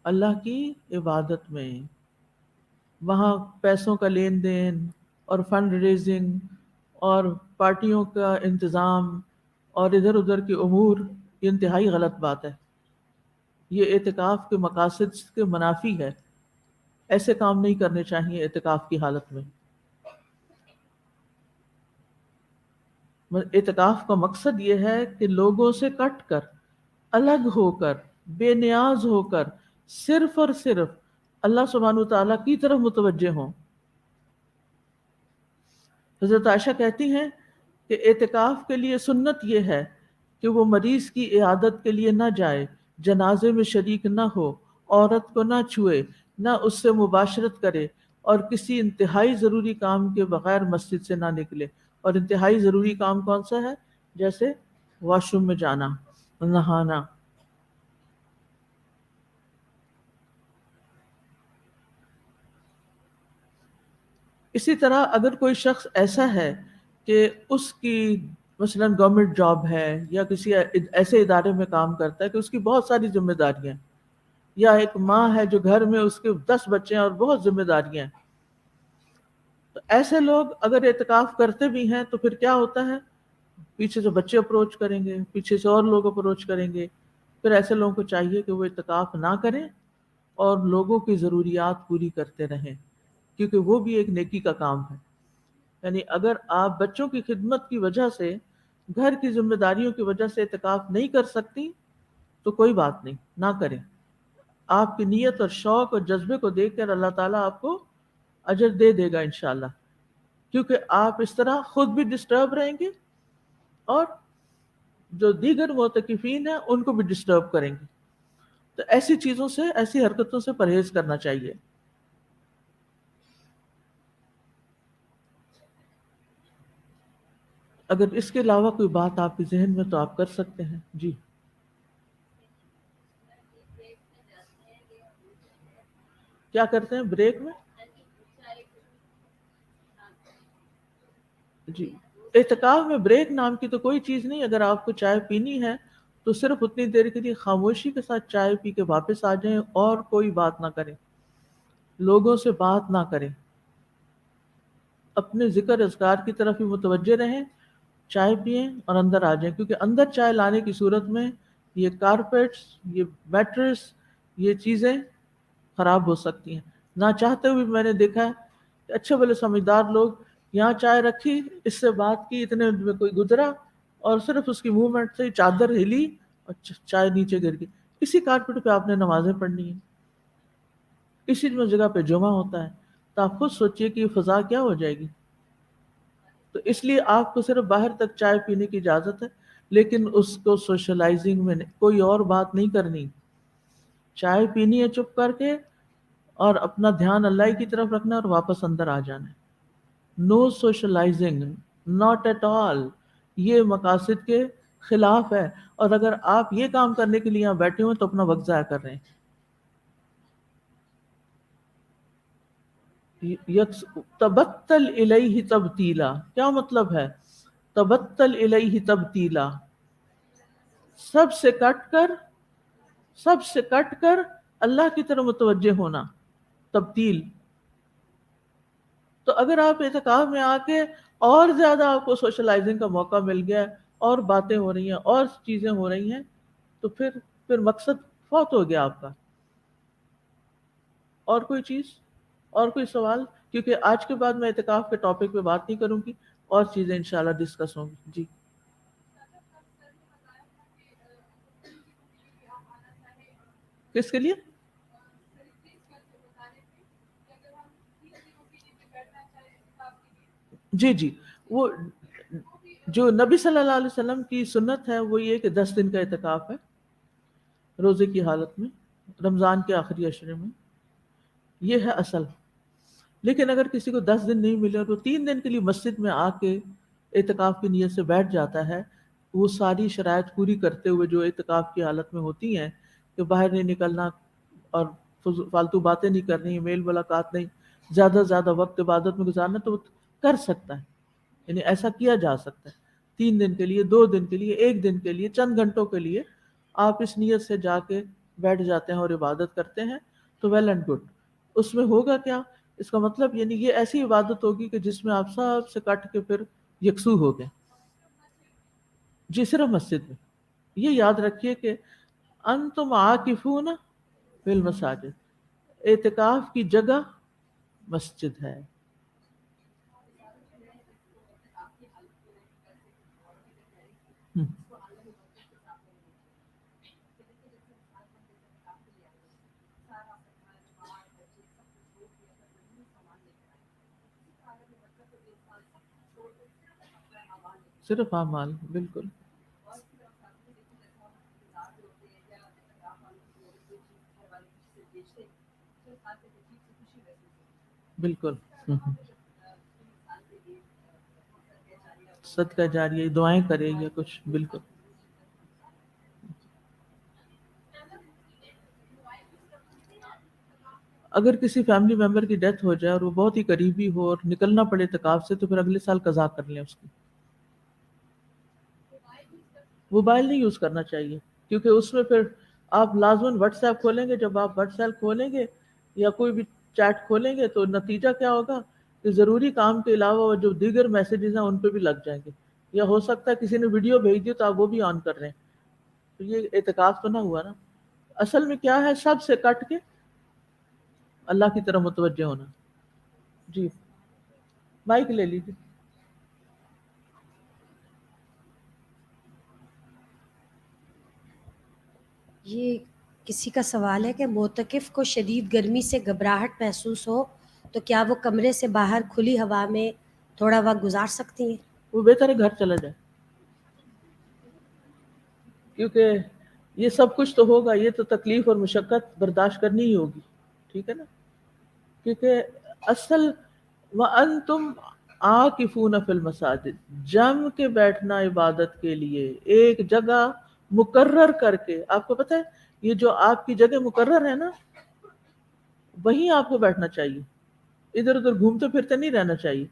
اللہ کی عبادت میں. وہاں پیسوں کا لین دین اور فنڈ ریزنگ اور پارٹیوں کا انتظام اور ادھر ادھر کے امور، یہ انتہائی غلط بات ہے. یہ اعتکاف کے مقاصد کے منافی ہے. ایسے کام نہیں کرنے چاہیے اعتکاف کی حالت میں. اعتکاف کا مقصد یہ ہے کہ لوگوں سے کٹ کر، الگ ہو کر، بے نیاز ہو کر صرف اور صرف اللہ سبحانہ وتعالیٰ کی طرف متوجہ ہوں. حضرت عائشہ کہتی ہیں کہ اعتکاف کے لیے سنت یہ ہے کہ وہ مریض کی عیادت کے لیے نہ جائے، جنازے میں شریک نہ ہو، عورت کو نہ چھوئے، نہ اس سے مباشرت کرے، اور کسی انتہائی ضروری کام کے بغیر مسجد سے نہ نکلے. اور انتہائی ضروری کام کون سا ہے؟ جیسے واش روم میں جانا، نہانا. اسی طرح اگر کوئی شخص ایسا ہے کہ اس کی مثلاً گورنمنٹ جاب ہے یا کسی ایسے ادارے میں کام کرتا ہے کہ اس کی بہت ساری ذمہ داریاں ہیں، یا ایک ماں ہے جو گھر میں اس کے 10 بچے ہیں اور بہت ذمہ داریاں ہیں، تو ایسے لوگ اگر اعتکاف کرتے بھی ہیں تو پھر کیا ہوتا ہے؟ پیچھے سے بچے اپروچ کریں گے، پیچھے سے اور لوگ اپروچ کریں گے. پھر ایسے لوگوں کو چاہیے کہ وہ اعتکاف نہ کریں اور لوگوں کی ضروریات پوری کرتے رہیں، کیونکہ وہ بھی ایک نیکی کا کام ہے. یعنی اگر آپ بچوں کی خدمت کی وجہ سے، گھر کی ذمہ داریوں کی وجہ سے اعتکاف نہیں کر سکتی تو کوئی بات نہیں، نہ کریں. آپ کی نیت اور شوق اور جذبے کو دیکھ کر اللہ تعالیٰ آپ کو اجر دے دے گا انشاءاللہ، کیونکہ آپ اس طرح خود بھی ڈسٹرب رہیں گے اور جو دیگر معتکفین ہیں ان کو بھی ڈسٹرب کریں گے. تو ایسی چیزوں سے، ایسی حرکتوں سے پرہیز کرنا چاہیے. اگر اس کے علاوہ کوئی بات آپ کے ذہن میں تو آپ کر سکتے ہیں. جی کیا کرتے ہیں بریک میں؟ جی اعتکاف میں بریک نام کی تو کوئی چیز نہیں. اگر آپ کو چائے پینی ہے تو صرف اتنی دیر کے لیے خاموشی کے ساتھ چائے پی کے واپس آ جائیں اور کوئی بات نہ کریں، لوگوں سے بات نہ کریں، اپنے ذکر اذکار کی طرف ہی متوجہ رہیں، چائے پئیں اور اندر آ جائیں. کیونکہ اندر چائے لانے کی صورت میں یہ کارپیٹس، یہ میٹرس، یہ چیزیں خراب ہو سکتی ہیں. نہ چاہتے ہوئے میں نے دیکھا ہے کہ اچھے بھلے سمجھدار لوگ یہاں چائے رکھی، اس سے بات کی، اتنے میں کوئی گزرا اور صرف اس کی موومنٹ سے چادر ہلی اور چائے نیچے گر گئی. اسی کارپیٹ پہ آپ نے نمازیں پڑھنی ہیں، اسی جگہ پہ جمعہ ہوتا ہے. تو آپ خود سوچئے کہ یہ فضا کیا ہو جائے گی. تو اس لیے آپ کو صرف باہر تک چائے پینے کی اجازت ہے، لیکن اس کو سوشلائزنگ میں کوئی اور بات نہیں کرنی. چائے پینی ہے چپ کر کے، اور اپنا دھیان اللہ کی طرف رکھنا ہے اور واپس اندر آ جانا ہے. نو سوشلائزنگ، ناٹ ایٹ آل. یہ مقاصد کے خلاف ہے، اور اگر آپ یہ کام کرنے کے لیے یہاں بیٹھے ہوئے تو اپنا وقت ضائع کر رہے ہیں. تبتل الیہ تبتیلا، کیا مطلب ہے تبتل الیہ تبتیلا؟ سب سے کٹ کر اللہ کی طرف متوجہ ہونا، تبتیل. تو اگر آپ اعتکاف میں آ کے اور زیادہ آپ کو سوشلائزنگ کا موقع مل گیا ہے، اور باتیں ہو رہی ہیں اور چیزیں ہو رہی ہیں، تو پھر مقصد فوت ہو گیا آپ کا. اور کوئی چیز، اور کوئی سوال؟ کیونکہ آج کے بعد میں اعتکاف کے ٹاپک پہ بات نہیں کروں گی، اور چیزیں انشاءاللہ ڈسکس ہوں گی. جی کس کے لیے؟ جی جی، وہ جو نبی صلی اللہ علیہ وسلم کی سنت ہے وہ یہ کہ 10 دن کا اعتکاف ہے روزے کی حالت میں، رمضان کے آخری عشرے میں. یہ ہے اصل. لیکن اگر کسی کو 10 دن نہیں ملے اور وہ 3 دن کے لیے مسجد میں آ کے اعتکاف کی نیت سے بیٹھ جاتا ہے، وہ ساری شرائط پوری کرتے ہوئے جو اعتکاف کی حالت میں ہوتی ہیں کہ باہر نہیں نکلنا اور فالتو باتیں نہیں کرنی، میل ملاقات نہیں، زیادہ سے زیادہ وقت عبادت میں گزارنا، تو وہ کر سکتا ہے. یعنی ایسا کیا جا سکتا ہے. 3 دن کے لیے، 2 دن کے لیے، 1 دن کے لیے، چند گھنٹوں کے لیے آپ اس نیت سے جا کے بیٹھ جاتے ہیں اور عبادت کرتے ہیں، تو ویل اینڈ گڈ. اس میں ہوگا کیا؟ اس کا مطلب یعنی یہ ایسی عبادت ہوگی کہ جس میں آپ سب سے کٹ کے پھر یکسو ہو گئے. جی صرف مسجد میں. یہ یاد رکھیے کہ انتم عاکفون فی المساجد، اعتکاف کی جگہ مسجد ہے. ہم، صرف اعمال، بالکل بالکل. ہم، صدقہ جاریہ، دعائیں کرے یا کچھ، بالکل. اگر کسی فیملی ممبر کی ڈیتھ ہو جائے اور وہ بہت ہی قریبی ہو اور نکلنا پڑے اعتکاف سے، تو پھر اگلے سال قضا کر لیں اس کی. موبائل نہیں یوز کرنا چاہیے، کیونکہ اس میں پھر آپ لازماً واٹس ایپ کھولیں گے. جب آپ واٹس ایپ کھولیں گے یا کوئی بھی چیٹ کھولیں گے تو نتیجہ کیا ہوگا کہ ضروری کام کے علاوہ جو دیگر میسیجز ہیں ان پہ بھی لگ جائیں گے، یا ہو سکتا ہے کسی نے ویڈیو بھیج دی تو آپ وہ بھی آن کر رہے ہیں. تو یہ اعتکاف تو نہ ہوا نا. اصل میں کیا ہے، سب سے کٹ کے اللہ کی طرف متوجہ ہونا. جی مائک لے لیجیے. یہ کسی کا سوال ہے کہ معتکف کو شدید گرمی سے گھبراہٹ محسوس ہو تو کیا وہ کمرے سے باہر کھلی ہوا میں تھوڑا وقت گزار سکتی ہیں؟ وہ بہتر ہے گھر چلا جائے، کیونکہ یہ سب کچھ تو ہوگا، یہ تو تکلیف اور مشقت برداشت کرنی ہی ہوگی. ٹھیک ہے نا؟ کیونکہ اصل وَأَنْتُمْ عَاكِفُونَ فِي الْمَسَاجِدِ، جم کے بیٹھنا عبادت کے لیے ایک جگہ مقرر کر کے. آپ کو پتہ ہے یہ جو آپ کی جگہ مقرر ہے نا، وہیں آپ کو بیٹھنا چاہیے، ادھر ادھر گھومتے پھرتے نہیں رہنا چاہیے.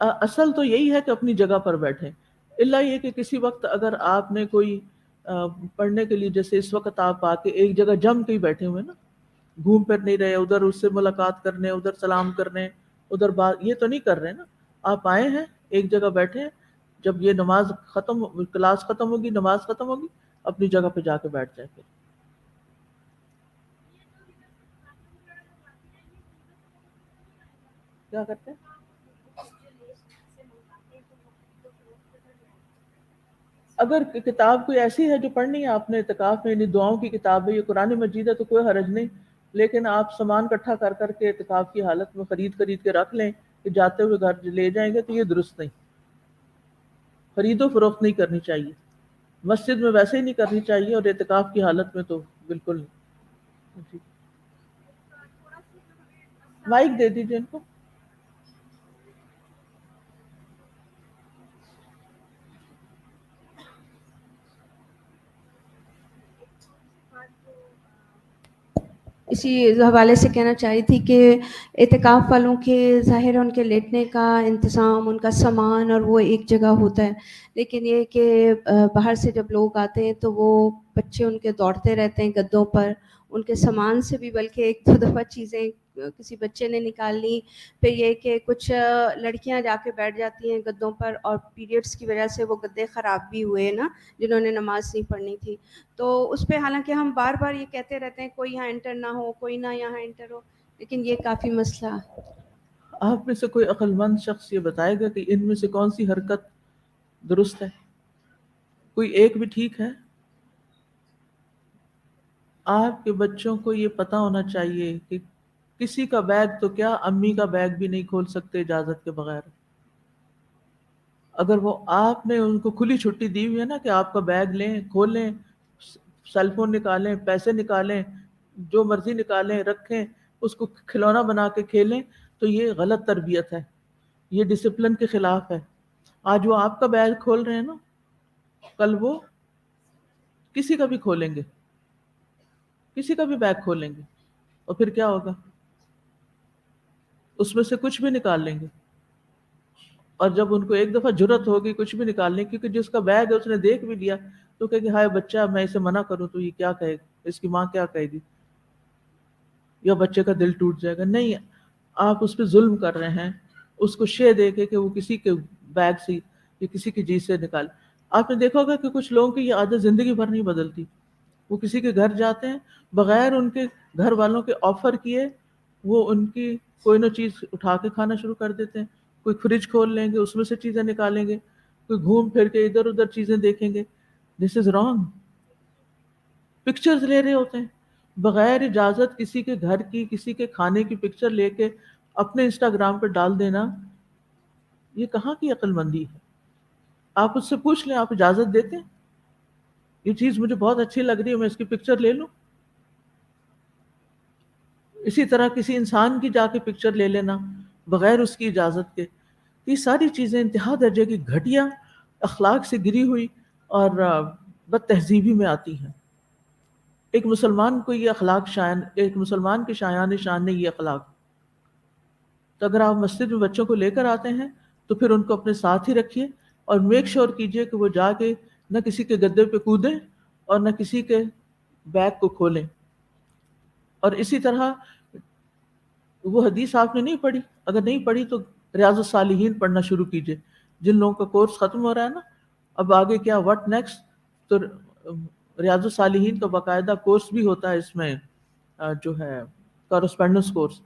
اصل تو یہی ہے کہ اپنی جگہ پر بیٹھیں، الا یہ کہ کسی وقت اگر آپ نے کوئی پڑھنے کے لیے، جیسے اس وقت آپ آ کے ایک جگہ جم کے ہی بیٹھے ہوئے نا، گھوم پھر نہیں رہے، ادھر اس سے ملاقات کرنے، ادھر سلام کرنے، ادھر بات، یہ تو نہیں کر رہے نا. آپ آئے ہیں ایک جگہ بیٹھے ہیں، جب یہ نماز ختم، کلاس ختم ہوگی، نماز ختم ہوگی، اپنی جگہ پہ جا کے بیٹھ جائیں. پھر کیا کرتے ہیں؟ اگر کتاب کوئی ایسی ہے جو پڑھنی ہے آپ نے اعتکاف میں، یعنی دعاؤں کی کتاب ہے، یہ قرآن مجید ہے، تو کوئی حرج نہیں. لیکن آپ سامان اکٹھا کر کر کے اعتکاف کی حالت میں خرید کے رکھ لیں کہ جاتے ہوئے گھر لے جائیں گے، تو یہ درست نہیں. خرید و فروخت نہیں کرنی چاہیے، مسجد میں ویسے ہی نہیں کرنی چاہیے، اور اعتکاف کی حالت میں تو بالکل نہیں. جی مائک دے دیجیے ان کو. اسی حوالے سے کہنا چاہی تھی کہ اعتکاف والوں کے ظاہر ہے ان کے لیٹنے کا انتظام، ان کا سامان اور وہ ایک جگہ ہوتا ہے، لیکن یہ کہ باہر سے جب لوگ آتے ہیں تو وہ بچے ان کے دوڑتے رہتے ہیں گدوں پر، ان کے سامان سے بھی بلکہ ایک دو دفعہ چیزیں کسی بچے نے نکال لی. پھر یہ کہ کچھ لڑکیاں جا کے بیٹھ جاتی ہیں گدوں پر، اور پیریڈس کی وجہ سے وہ گدے خراب بھی ہوئے نا، جنہوں نے نماز نہیں پڑھنی تھی. تو اس پہ حالانکہ ہم بار بار یہ کہتے رہتے ہیں کوئی یہاں انٹر نہ ہو، کوئی نہ یہاں انٹر ہو، لیکن یہ کافی مسئلہ. آپ میں سے کوئی عقل مند شخص یہ بتائے گا کہ ان میں سے کون سی حرکت درست ہے؟ کوئی ایک بھی ٹھیک ہے؟ آپ کے بچوں کو یہ پتہ ہونا چاہیے کہ کسی کا بیگ تو کیا، امی کا بیگ بھی نہیں کھول سکتے اجازت کے بغیر. اگر وہ آپ نے ان کو کھلی چھٹی دی ہوئی ہے نا کہ آپ کا بیگ لیں، کھولیں، سیل فون نکالیں، پیسے نکالیں، جو مرضی نکالیں، رکھیں، اس کو کھلونا بنا کے کھیلیں، تو یہ غلط تربیت ہے، یہ ڈسپلن کے خلاف ہے. آج وہ آپ کا بیگ کھول رہے ہیں نا، کل وہ کسی کا بھی کھولیں گے، کسی کا بھی بیگ کھولیں گے، اور پھر کیا ہوگا؟ اس میں سے کچھ بھی نکال لیں گے. اور جب ان کو ایک دفعہ جرت ہوگی کچھ بھی نکالنے کی، کیونکہ جس کا بیگ ہے اس نے دیکھ بھی لیا، تو کہے کہ ہائے بچہ، میں اسے منع کروں تو یہ کیا کہے گا، اس کی ماں کیا کہے گی، یا بچے کا دل ٹوٹ جائے گا. نہیں، آپ اس پہ ظلم کر رہے ہیں، اس کو شے دے کے کہ وہ کسی کے بیگ سے یا کسی کی چیز سے نکال. آپ نے دیکھا ہوگا کہ کچھ لوگوں کی یہ عادت زندگی بھر نہیں بدلتی. وہ کسی کے گھر جاتے ہیں، بغیر ان کے گھر والوں کے آفر کیے وہ ان کی کوئی نہ چیز اٹھا کے کھانا شروع کر دیتے ہیں. کوئی فریج کھول لیں گے، اس میں سے چیزیں نکالیں گے، کوئی گھوم پھر کے ادھر ادھر چیزیں دیکھیں گے. دس از رانگ. پکچرز لے رہے ہوتے ہیں بغیر اجازت، کسی کے گھر کی، کسی کے کھانے کی پکچر لے کے اپنے انسٹاگرام پہ ڈال دینا، یہ کہاں کی عقل مندی ہے؟ آپ اس سے پوچھ لیں، آپ اجازت دیتے ہیں؟ یہ چیز مجھے بہت اچھی لگ رہی ہے، میں اس کی پکچر لے لوں؟ اسی طرح کسی انسان کی جا کے پکچر لے لینا بغیر اس کی اجازت کے. یہ ساری چیزیں انتہا درجے کی گھٹیا، اخلاق سے گری ہوئی اور بد تہذیبی میں آتی ہیں. ایک مسلمان کو یہ اخلاق شایان، ایک مسلمان کے شایان شان نہیں یہ اخلاق. تو اگر آپ مسجد میں بچوں کو لے کر آتے ہیں تو پھر ان کو اپنے ساتھ ہی رکھیے، اور میک شور کیجئے کہ وہ جا کے نہ کسی کے گدے پہ کودیں اور نہ کسی کے بیگ کو کھولیں. اور اسی طرح وہ حدیث آپ نے نہیں پڑھی، اگر نہیں پڑھی تو ریاض الصالحین پڑھنا شروع کیجئے. جن لوگوں کا کورس ختم ہو رہا ہے نا، اب آگے کیا، واٹ نیکسٹ، تو ریاض الصالحین کا باقاعدہ کورس بھی ہوتا ہے اس میں، جو ہے کورسپونڈنس کورس.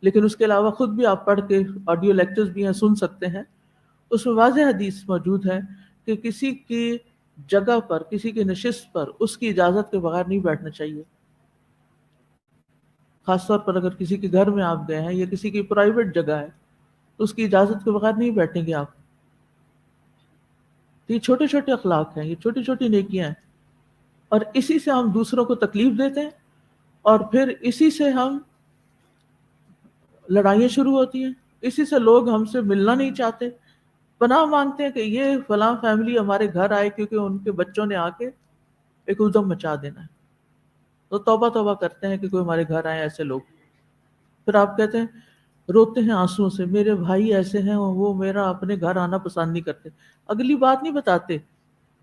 لیکن اس کے علاوہ خود بھی آپ پڑھ کے آڈیو لیکچرز بھی ہیں، سن سکتے ہیں. اس میں واضح حدیث موجود ہے کہ کسی کی جگہ پر، کسی کی نشست پر اس کی اجازت کے بغیر نہیں بیٹھنا چاہیے. خاص طور پر اگر کسی کے گھر میں آپ گئے ہیں یا کسی کی پرائیویٹ جگہ ہے تو اس کی اجازت کے بغیر نہیں بیٹھیں گے آپ. تو یہ چھوٹے چھوٹے اخلاق ہیں، یہ چھوٹی چھوٹی نیکیاں ہیں، اور اسی سے ہم دوسروں کو تکلیف دیتے ہیں، اور پھر اسی سے ہم لڑائیاں شروع ہوتی ہیں. اسی سے لوگ ہم سے ملنا نہیں چاہتے، پناہ مانگتے ہیں کہ یہ فلاں فیملی ہمارے گھر آئے کیونکہ ان کے بچوں نے آ کے ایک ادھم مچا دینا ہے. تو توبہ توبہ کرتے ہیں کہ کوئی ہمارے گھر آئے ایسے لوگ. پھر آپ کہتے ہیں، روتے ہیں آنسوں سے، میرے بھائی ایسے ہیں، وہ میرا اپنے گھر آنا پسند نہیں کرتے. اگلی بات نہیں بتاتے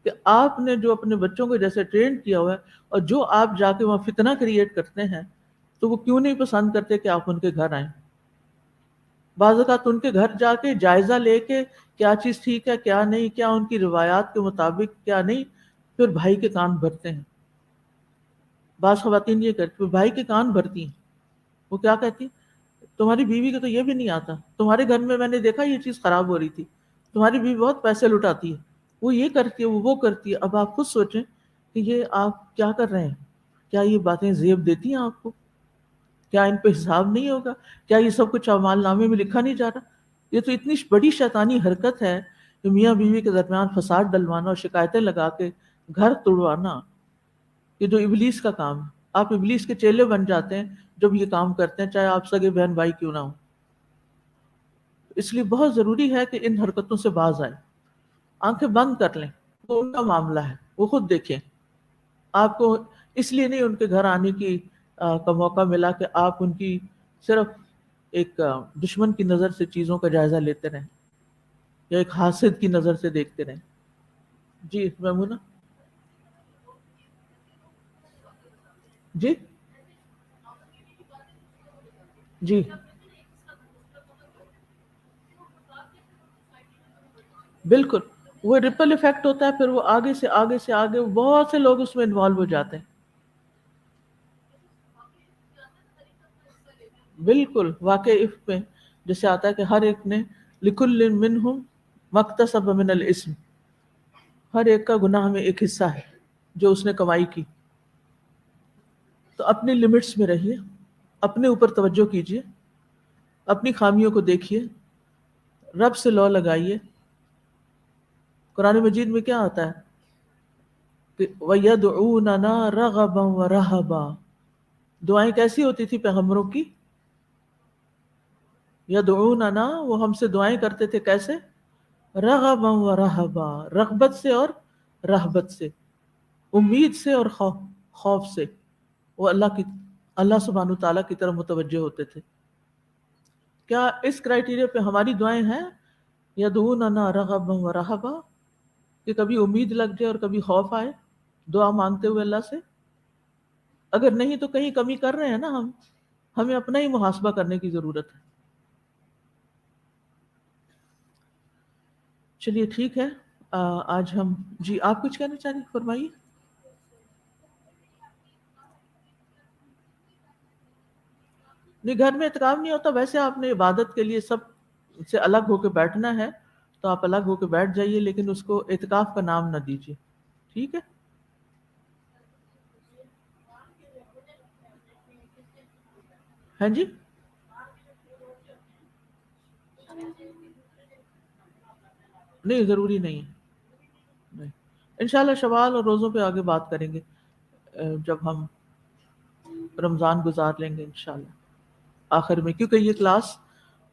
کہ آپ نے جو اپنے بچوں کو جیسے ٹرین کیا ہوا ہے، اور جو آپ جا کے وہاں فتنہ کریٹ کرتے ہیں، تو وہ کیوں نہیں پسند کرتے کہ آپ ان کے گھر آئیں. بعض اوقات ان کے گھر جا کے جائزہ لے کے کیا چیز ٹھیک ہے، کیا نہیں، کیا ان کی روایات کے مطابق، کیا نہیں، پھر بھائی کے کان بھرتے ہیں. بعض خواتین یہ کرتی، پھر بھائی کے کان بھرتی ہیں. وہ کیا کہتی، تمہاری بیوی کو تو یہ بھی نہیں آتا، تمہارے گھر میں نے دیکھا یہ چیز خراب ہو رہی تھی، تمہاری بیوی بہت پیسے لٹاتی ہے، وہ یہ کرتی ہے، وہ کرتی ہے. اب آپ خود سوچیں کہ یہ آپ کیا کر رہے ہیں، کیا یہ باتیں زیب دیتی ہیں آپ کو؟ کیا ان پہ حساب نہیں ہوگا؟ کیا یہ سب کچھ اعمال نامے میں لکھا نہیں جا رہا؟ یہ تو اتنی بڑی شیطانی حرکت ہے کہ میاں بیوی کے درمیان فساد ڈلوانا اور شکایتیں لگا کے گھر توڑوانا، یہ جو ابلیس کا کام ہے۔ آپ ابلیس کے چیلے بن جاتے ہیں جب یہ کام کرتے ہیں، چاہے آپ سگے بہن بھائی کیوں نہ ہوں۔ اس لیے بہت ضروری ہے کہ ان حرکتوں سے باز آئیں، آنکھیں بند کر لیں، وہ ان کا معاملہ ہے، وہ خود دیکھیں۔ آپ کو اس لیے نہیں ان کے گھر آنے کا موقع ملا کہ آپ ان کی صرف ایک دشمن کی نظر سے چیزوں کا جائزہ لیتے رہیں یا ایک حاسد کی نظر سے دیکھتے رہیں۔ جی میمونہ، جی جی بالکل، وہ ریپل ایفیکٹ ہوتا ہے، پھر وہ آگے سے آگے سے آگے بہت سے لوگ اس میں انوالو ہو جاتے ہیں۔ بالکل، واقع عفق میں جیسے آتا ہے کہ ہر ایک نے لکل منہم مکتسب من الاسم، ہر ایک کا گناہ میں ایک حصہ ہے جو اس نے کمائی کی۔ تو اپنی لمٹس میں رہیے، اپنے اوپر توجہ کیجیے، اپنی خامیوں کو دیکھیے، رب سے لو لگائیے۔ قرآن مجید میں کیا آتا ہے کہ وَيَدْعُونَنَا رَغَبًا وَرَهَبًا، دعائیں کیسی ہوتی تھی پیغمبروں کی؟ یدعوننا، وہ ہم سے دعائیں کرتے تھے کیسے؟ رغبا ورہبا، رغبت سے اور رہبت سے، امید سے اور خوف سے، وہ اللہ سبحانہ وتعالیٰ کی طرف متوجہ ہوتے تھے۔ کیا اس کرائیٹیریا پہ ہماری دعائیں ہیں؟ یدعوننا رغبا ورہبا، کہ کبھی امید لگ جائے اور کبھی خوف آئے دعا مانگتے ہوئے اللہ سے؟ اگر نہیں تو کہیں کمی کر رہے ہیں نا ہم، ہمیں اپنا ہی محاسبہ کرنے کی ضرورت ہے۔ چلیے ٹھیک ہے، آج ہم، جی آپ کچھ کہنا چاہ رہی ہیں؟ فرمائیے۔ نہیں، گھر میں اعتکاف نہیں ہوتا، ویسے آپ نے عبادت کے لیے سب سے الگ ہو کے بیٹھنا ہے تو آپ الگ ہو کے بیٹھ جائیے، لیکن اس کو اعتکاف کا نام نہ دیجیے، ٹھیک ہے؟ ہاں جی، نہیں ضروری نہیں ہے، نہیں۔ انشاءاللہ شوال اور روزوں پہ آگے بات کریں گے، جب ہم رمضان گزار لیں گے انشاءاللہ آخر میں، کیونکہ یہ کلاس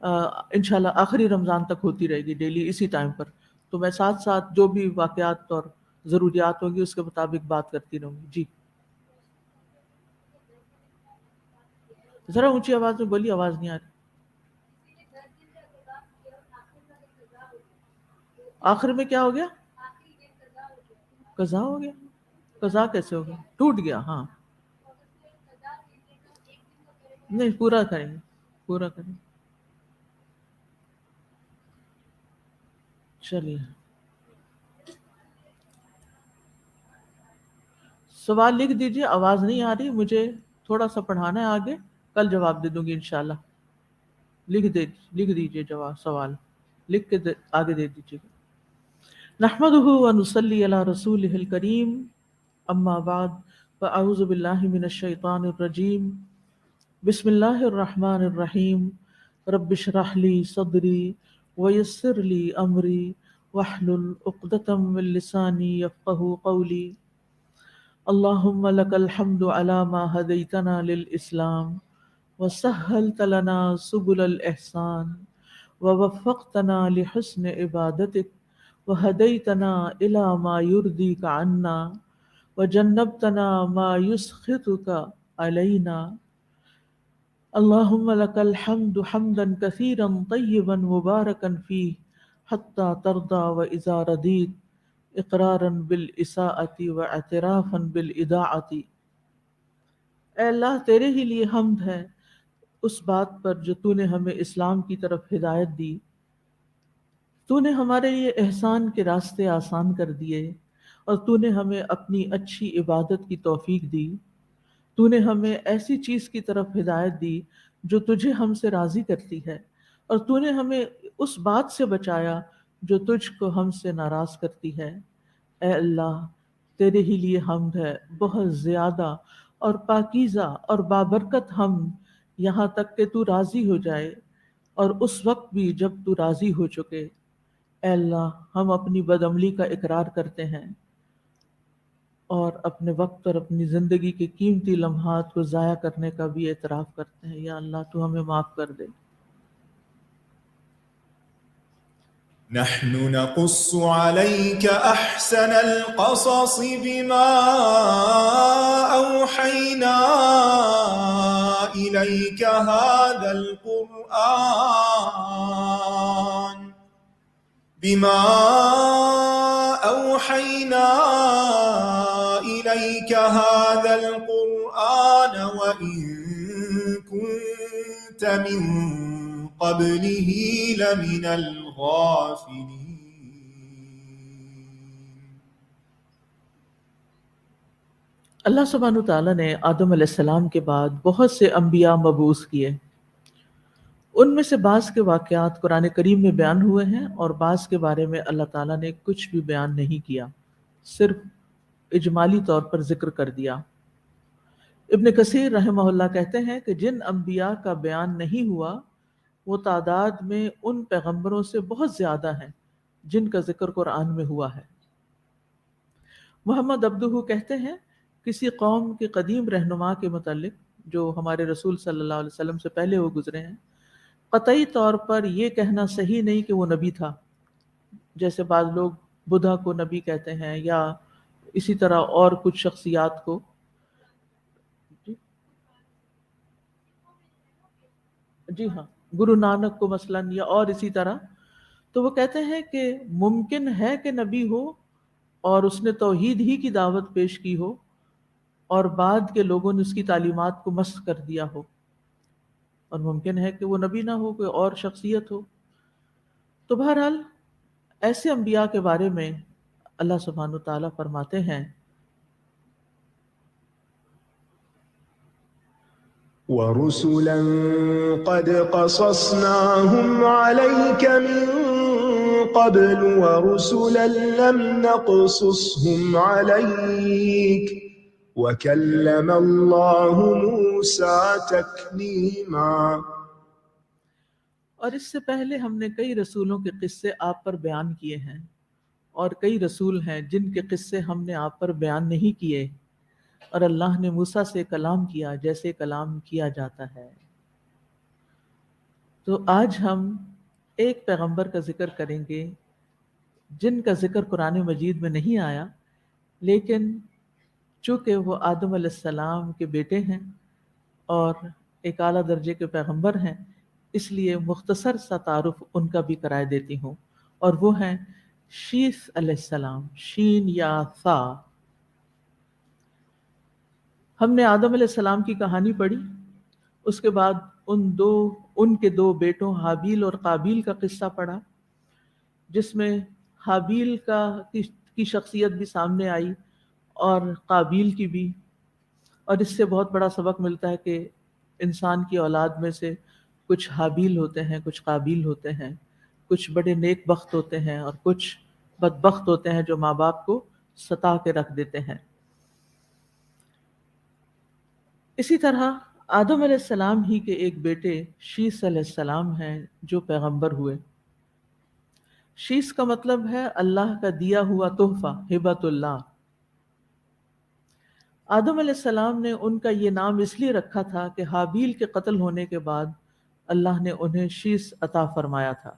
انشاءاللہ آخری رمضان تک ہوتی رہے گی ڈیلی اسی ٹائم پر، تو میں ساتھ ساتھ جو بھی واقعات اور ضروریات ہوں گی اس کے مطابق بات کرتی رہوں گی۔ جی ذرا اونچی آواز میں بولیے، آواز نہیں آ رہی۔ آخر میں کیا ہو گیا؟ قضا ہو گیا؟ قضا کیسے ہو گیا؟ ٹوٹ گیا؟ ہاں، نہیں پورا کریں گے، پورا کریں گے۔ چلیے، سوال لکھ دیجیے، آواز نہیں آ رہی مجھے، تھوڑا سا پڑھانا ہے آگے، کل جواب دے دوں گی انشاءاللہ۔ لکھ دیجیے جواب، سوال لکھ کے آگے دے دیجیے۔ نحمده ونصلي على رسوله الكريم، اما بعد فاعوذ باللہ من الشیطان الرجیم، بسم اللہ الرحمن الرحیم، رب اشرح لي صدری ويسر لي امری واحلل عقدۃ من لسانی یفقهوا قولی۔ اللہم لک الحمد علی ما ہدیتنا للاسلام وسہلت لنا سبل الاحسان ووفقتنا لحسن عبادتک وہدیتنا الی ما یرضیک عنا وجنبتنا ما یسخطک علینا۔ اللہم لک الحمد حمدا کثیرا طیبا مبارکا فیہ حتی ترضى واذا رضیت، اقرارا بالاساءۃ واعترافا بالاضاعۃ۔ اے اللہ تیرے ہی لیے حمد ہے اس بات پر جو تو نے ہمیں اسلام کی طرف ہدایت دی، تو نے ہمارے لیے احسان کے راستے آسان کر دیے اور تو نے ہمیں اپنی اچھی عبادت کی توفیق دی۔ تو نے ہمیں ایسی چیز کی طرف ہدایت دی جو تجھے ہم سے راضی کرتی ہے، اور تو نے ہمیں اس بات سے بچایا جو تجھ کو ہم سے ناراض کرتی ہے۔ اے اللہ تیرے ہی لیے حمد ہے، بہت زیادہ اور پاکیزہ اور بابرکت حمد، یہاں تک کہ تو راضی ہو جائے، اور اس وقت بھی جب تو راضی ہو چکے۔ اے اللہ، ہم اپنی بدعملی کا اقرار کرتے ہیں اور اپنے وقت اور اپنی زندگی کے قیمتی لمحات کو ضائع کرنے کا بھی اعتراف کرتے ہیں۔ یا اللہ، تو ہمیں معاف کر دے۔ نحن نقص عليك أحسن القصص بما أوحينا إليك هذا القرآن وإن كنت من قبله لمن الغافلين۔ اللہ سبحانہ تعالیٰ نے آدم علیہ السلام کے بعد بہت سے انبیاء مبعوث کیے۔ ان میں سے بعض کے واقعات قرآن کریم میں بیان ہوئے ہیں اور بعض کے بارے میں اللہ تعالیٰ نے کچھ بھی بیان نہیں کیا، صرف اجمالی طور پر ذکر کر دیا۔ ابن کثیر رحمہ اللہ کہتے ہیں کہ جن انبیاء کا بیان نہیں ہوا وہ تعداد میں ان پیغمبروں سے بہت زیادہ ہیں جن کا ذکر قرآن میں ہوا ہے۔ محمد عبدہ کہتے ہیں کسی قوم کے قدیم رہنما کے متعلق جو ہمارے رسول صلی اللہ علیہ وسلم سے پہلے وہ گزرے ہیں، قطعی طور پر یہ کہنا صحیح نہیں کہ وہ نبی تھا، جیسے بعض لوگ بدھا کو نبی کہتے ہیں یا اسی طرح اور کچھ شخصیات کو۔ جی ہاں، گرو نانک کو مثلاً یا اور اسی طرح، تو وہ کہتے ہیں کہ ممکن ہے کہ نبی ہو اور اس نے توحید ہی کی دعوت پیش کی ہو اور بعد کے لوگوں نے اس کی تعلیمات کو مسخ کر دیا ہو، اور ممکن ہے کہ وہ نبی نہ ہو، کوئی اور شخصیت ہو۔ تو بہرحال ایسے انبیاء کے بارے میں اللہ سبحانہ تعالیٰ فرماتے ہیں وَرُسُلًا قَدْ قَصَصْنَاهُمْ عَلَيْكَ مِن قَبْلُ وَرُسُلًا لَّمْ نَقْصُصْهُمْ عَلَيْكَ وَكَلَّمَ اللَّهُ مُوسَىٰ تَكْلِيمًا۔ اور اس سے پہلے ہم نے کئی رسولوں کے قصے آپ پر بیان کیے ہیں، اور کئی رسول ہیں جن کے قصے ہم نے آپ پر بیان نہیں کیے، اور اللہ نے موسیٰ سے کلام کیا جیسے کلام کیا جاتا ہے۔ تو آج ہم ایک پیغمبر کا ذکر کریں گے جن کا ذکر قرآن مجید میں نہیں آیا، لیکن چونکہ وہ آدم علیہ السلام کے بیٹے ہیں اور ایک اعلیٰ درجے کے پیغمبر ہیں، اس لیے مختصر سا تعارف ان کا بھی کرائے دیتی ہوں، اور وہ ہیں شیث علیہ السلام، شین یا ثا۔ ہم نے آدم علیہ السلام کی کہانی پڑھی، اس کے بعد ان کے دو بیٹوں حابیل اور قابیل کا قصہ پڑھا، جس میں حابیل کی شخصیت بھی سامنے آئی اور قابیل کی بھی، اور اس سے بہت بڑا سبق ملتا ہے کہ انسان کی اولاد میں سے کچھ حابیل ہوتے ہیں، کچھ قابیل ہوتے ہیں، کچھ بڑے نیک بخت ہوتے ہیں اور کچھ بدبخت ہوتے ہیں جو ماں باپ کو ستا کے رکھ دیتے ہیں۔ اسی طرح آدم علیہ السلام ہی کے ایک بیٹے شیث علیہ السلام ہیں جو پیغمبر ہوئے۔ شیث کا مطلب ہے اللہ کا دیا ہوا تحفہ، ہبۃ اللہ۔ آدم علیہ السلام نے ان کا یہ نام اس لیے رکھا تھا کہ حابیل کے قتل ہونے کے بعد اللہ نے انہیں شیث عطا فرمایا تھا۔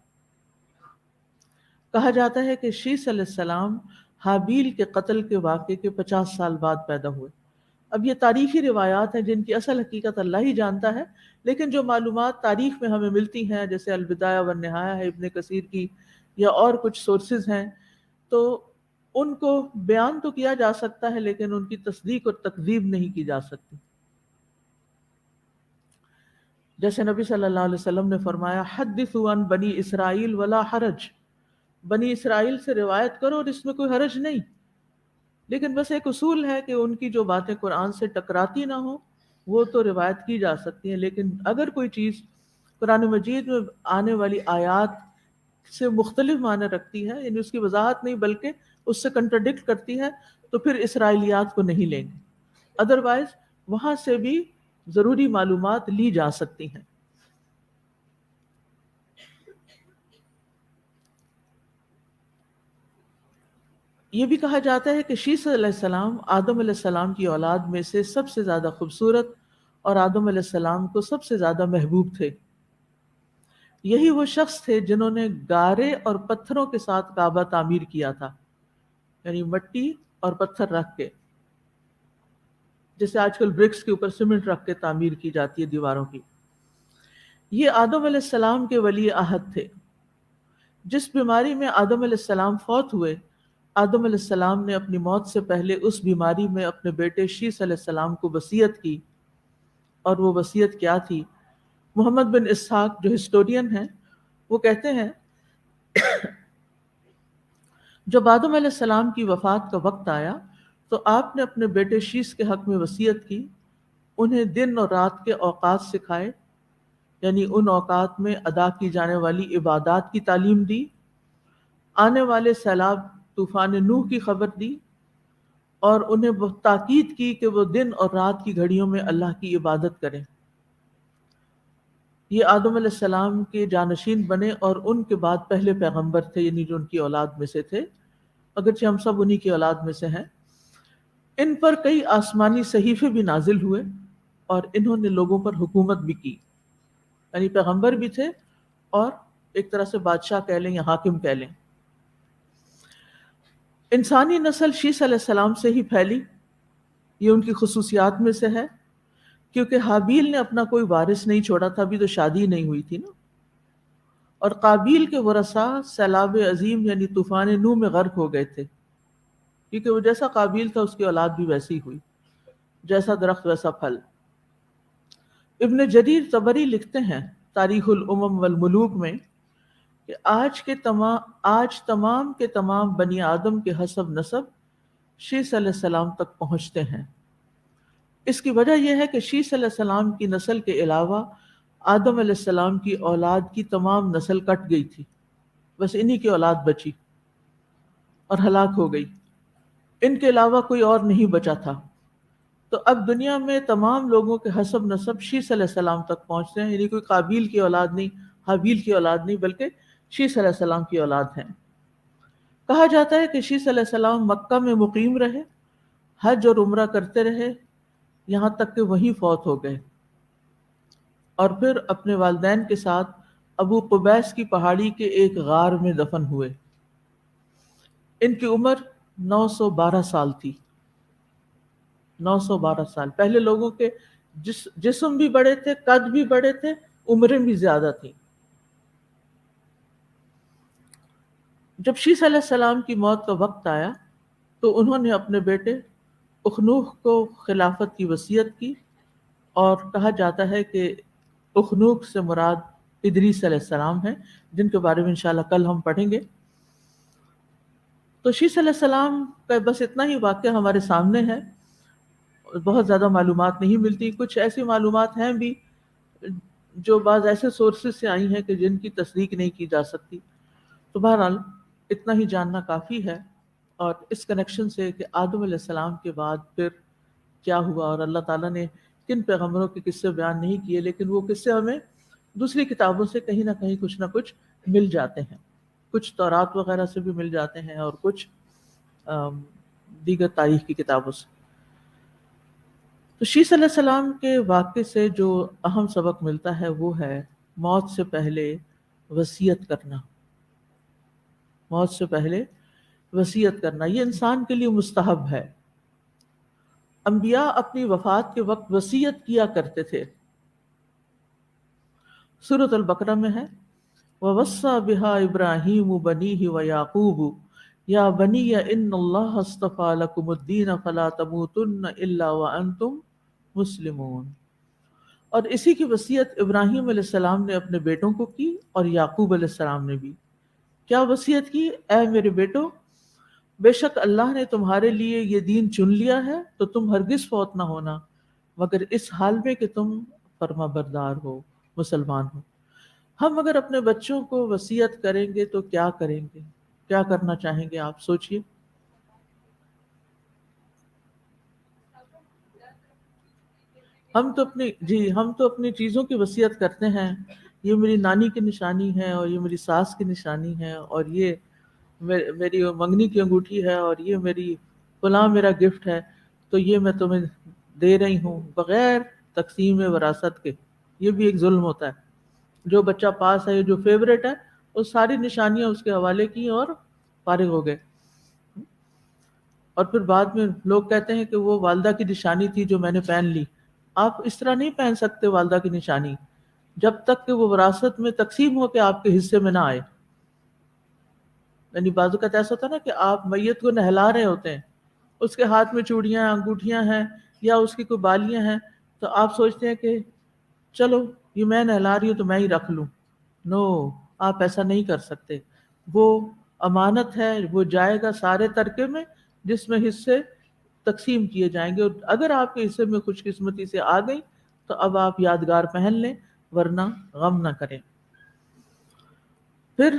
کہا جاتا ہے کہ شیث علیہ السلام حابیل کے قتل کے واقعے کے 50 سال بعد پیدا ہوئے۔ اب یہ تاریخی روایات ہیں جن کی اصل حقیقت اللہ ہی جانتا ہے، لیکن جو معلومات تاریخ میں ہمیں ملتی ہیں جیسے البدایہ والنہایہ ہے ابن کثیر کی یا اور کچھ سورسز ہیں، تو ان کو بیان تو کیا جا سکتا ہے لیکن ان کی تصدیق اور تکذیب نہیں کی جا سکتی۔ جیسے نبی صلی اللہ علیہ وسلم نے فرمایا حدثوا عن بنی اسرائیل ولا حرج، بنی اسرائیل سے روایت کرو اور اس میں کوئی حرج نہیں، لیکن بس ایک اصول ہے کہ ان کی جو باتیں قرآن سے ٹکراتی نہ ہو وہ تو روایت کی جا سکتی ہیں، لیکن اگر کوئی چیز قرآن مجید میں آنے والی آیات سے مختلف معنی رکھتی ہے، یعنی اس کی وضاحت نہیں بلکہ اس سے کنٹرڈکٹ کرتی ہے، تو پھر اسرائیلیات کو نہیں لیں گے۔ ادروائز وہاں سے بھی ضروری معلومات لی جا سکتی ہیں۔ یہ بھی کہا جاتا ہے کہ شیس علیہ السلام آدم علیہ السلام کی اولاد میں سے سب سے زیادہ خوبصورت اور آدم علیہ السلام کو سب سے زیادہ محبوب تھے۔ یہی وہ شخص تھے جنہوں نے گارے اور پتھروں کے ساتھ کعبہ تعمیر کیا تھا، یعنی مٹی اور پتھر رکھ کے، جیسے آج کل برکس کے اوپر سیمنٹ رکھ کے تعمیر کی جاتی ہے دیواروں کی۔ یہ آدم علیہ السلام کے ولی عہد تھے۔ جس بیماری میں آدم علیہ السلام فوت ہوئے، آدم علیہ السلام نے اپنی موت سے پہلے اس بیماری میں اپنے بیٹے شیس علیہ السلام کو وصیت کی، اور وہ وصیت کیا تھی؟ محمد بن اسحاق جو ہسٹورین ہیں وہ کہتے ہیں جب آدم علیہ السلام کی وفات کا وقت آیا تو آپ نے اپنے بیٹے شیس کے حق میں وصیت کی، انہیں دن اور رات کے اوقات سکھائے، یعنی ان اوقات میں ادا کی جانے والی عبادات کی تعلیم دی، آنے والے سیلاب طوفان نوح کی خبر دی، اور انہیں بہت تاکید کی کہ وہ دن اور رات کی گھڑیوں میں اللہ کی عبادت کریں۔ یہ آدم علیہ السلام کے جانشین بنے اور ان کے بعد پہلے پیغمبر تھے، یعنی جو ان کی اولاد میں سے تھے، اگرچہ ہم سب انہی کی اولاد میں سے ہیں۔ ان پر کئی آسمانی صحیفے بھی نازل ہوئے اور انہوں نے لوگوں پر حکومت بھی کی، یعنی پیغمبر بھی تھے اور ایک طرح سے بادشاہ کہہ لیں یا حاکم کہہ لیں۔ انسانی نسل شیس علیہ السلام سے ہی پھیلی، یہ ان کی خصوصیات میں سے ہے، کیونکہ حابیل نے اپنا کوئی وارث نہیں چھوڑا تھا، ابھی تو شادی نہیں ہوئی تھی نا، اور قابیل کے ورثاء سیلاب عظیم یعنی طوفان نوح میں غرق ہو گئے تھے، کیونکہ وہ جیسا قابیل تھا اس کی اولاد بھی ویسی ہوئی، جیسا درخت ویسا پھل۔ ابن جریر طبری لکھتے ہیں تاریخ الامم والملوک میں کہ آج تمام کے تمام بنی آدم کے حسب نسب شیس علیہ السلام تک پہنچتے ہیں۔ اس کی وجہ یہ ہے کہ شیس علیہ السلام کی نسل کے علاوہ آدم علیہ السلام کی اولاد کی تمام نسل کٹ گئی تھی، بس انہی کی اولاد بچی اور ہلاک ہو گئی، ان کے علاوہ کوئی اور نہیں بچا تھا۔ تو اب دنیا میں تمام لوگوں کے حسب نسب شیس علیہ السلام تک پہنچتے ہیں، یعنی کوئی قابیل کی اولاد نہیں، حابیل کی اولاد نہیں، بلکہ شیس علیہ السلام کی اولاد ہیں۔ کہا جاتا ہے کہ شیس علیہ السلام مکہ میں مقیم رہے، حج اور عمرہ کرتے رہے، یہاں تک کہ وہیں فوت ہو گئے، اور پھر اپنے والدین کے ساتھ ابو قبیس کی پہاڑی کے ایک غار میں دفن ہوئے۔ ان کی عمر 912 سال تھی، 912 سال۔ پہلے لوگوں کے جسم بھی بڑے تھے، قد بھی بڑے تھے، عمریں بھی زیادہ تھیں۔ جب شیس علیہ السلام کی موت کا وقت آیا تو انہوں نے اپنے بیٹے اخنوخ کو خلافت کی وصیت کی، اور کہا جاتا ہے کہ اخنوخ سے مراد ادریس علیہ السلام ہیں، جن کے بارے میں انشاءاللہ کل ہم پڑھیں گے۔ تو شیس علیہ السلام کا بس اتنا ہی واقعہ ہمارے سامنے ہے، بہت زیادہ معلومات نہیں ملتی۔ کچھ ایسی معلومات ہیں بھی جو بعض ایسے سورسز سے آئی ہیں کہ جن کی تصدیق نہیں کی جا سکتی۔ تو بہرحال اتنا ہی جاننا کافی ہے، اور اس کنیکشن سے کہ آدم علیہ السلام کے بعد پھر کیا ہوا، اور اللہ تعالیٰ نے کن پیغمبروں کے قصے بیان نہیں کیے، لیکن وہ قصے ہمیں دوسری کتابوں سے کہیں نہ کہیں کچھ نہ کچھ مل جاتے ہیں، کچھ تورات وغیرہ سے بھی مل جاتے ہیں اور کچھ دیگر تاریخ کی کتابوں سے۔ تو شیس علیہ السلام کے واقعے سے جو اہم سبق ملتا ہے وہ ہے موت سے پہلے وصیت کرنا۔ موت سے پہلے وصیت کرنا یہ انسان کے لیے مستحب ہے۔ انبیاء اپنی وفات کے وقت وصیت کیا کرتے تھے۔ سورۃ البقرہ میں ہے وَوَصَّى بِهَا إِبْرَاهِيمُ بَنِيهِ وَيَعْقُوبُ يَا بَنِيَّ إِنَّ اللَّهَ اصْطَفَى لَكُمُ الدِّينَ فَلَا تَمُوتُنَّ إِلَّا وَأَنْتُمْ مُسْلِمُونَ۔ اور اسی کی وصیت ابراہیم علیہ السلام نے اپنے بیٹوں کو کی، اور یعقوب علیہ السلام نے بھی۔ کیا وصیت کی؟ اے میرے بیٹو، بے شک اللہ نے تمہارے لیے یہ دین چن لیا ہے تو تم ہرگز فوت نہ ہونا مگر اس حال میں کہ تم فرما بردار ہو، مسلمان ہو۔ ہم اگر اپنے بچوں کو وصیت کریں گے تو کیا کریں گے؟ کیا کرنا چاہیں گے آپ؟ سوچئے۔ ہم تو اپنی چیزوں کی وصیت کرتے ہیں، یہ میری نانی کی نشانی ہے، اور یہ میری ساس کی نشانی ہے، اور یہ میری منگنی کی انگوٹھی ہے، اور یہ میری فلاں میرا گفٹ ہے، تو یہ میں تمہیں دے رہی ہوں بغیر تقسیم وراثت کے. یہ بھی ایک ظلم ہوتا ہے. جو بچہ پاس ہے، جو فیوریٹ ہے، وہ ساری نشانیاں اس کے حوالے کی اور فارغ ہو گئے. اور پھر بعد میں لوگ کہتے ہیں کہ وہ والدہ کی نشانی تھی جو میں نے پہن لی. آپ اس طرح نہیں پہن سکتے والدہ کی نشانی جب تک کہ وہ وراثت میں تقسیم ہو کے آپ کے حصے میں نہ آئے. یعنی بعض اوقات ایسا ہوتا ہے نا کہ آپ میت کو نہلا رہے ہوتے ہیں، اس کے ہاتھ میں چوڑیاں انگوٹھیاں ہیں یا اس کی کوئی بالیاں ہیں، تو آپ سوچتے ہیں کہ چلو یہ میں نہلا رہی ہوں تو میں ہی رکھ لوں. نو، آپ ایسا نہیں کر سکتے. وہ امانت ہے، وہ جائے گا سارے ترکے میں جس میں حصے تقسیم کیے جائیں گے. اور اگر آپ کے حصے میں خوش قسمتی سے آ گئی تو اب آپ یادگار پہن لیں، ورنہ غم نہ کریں. پھر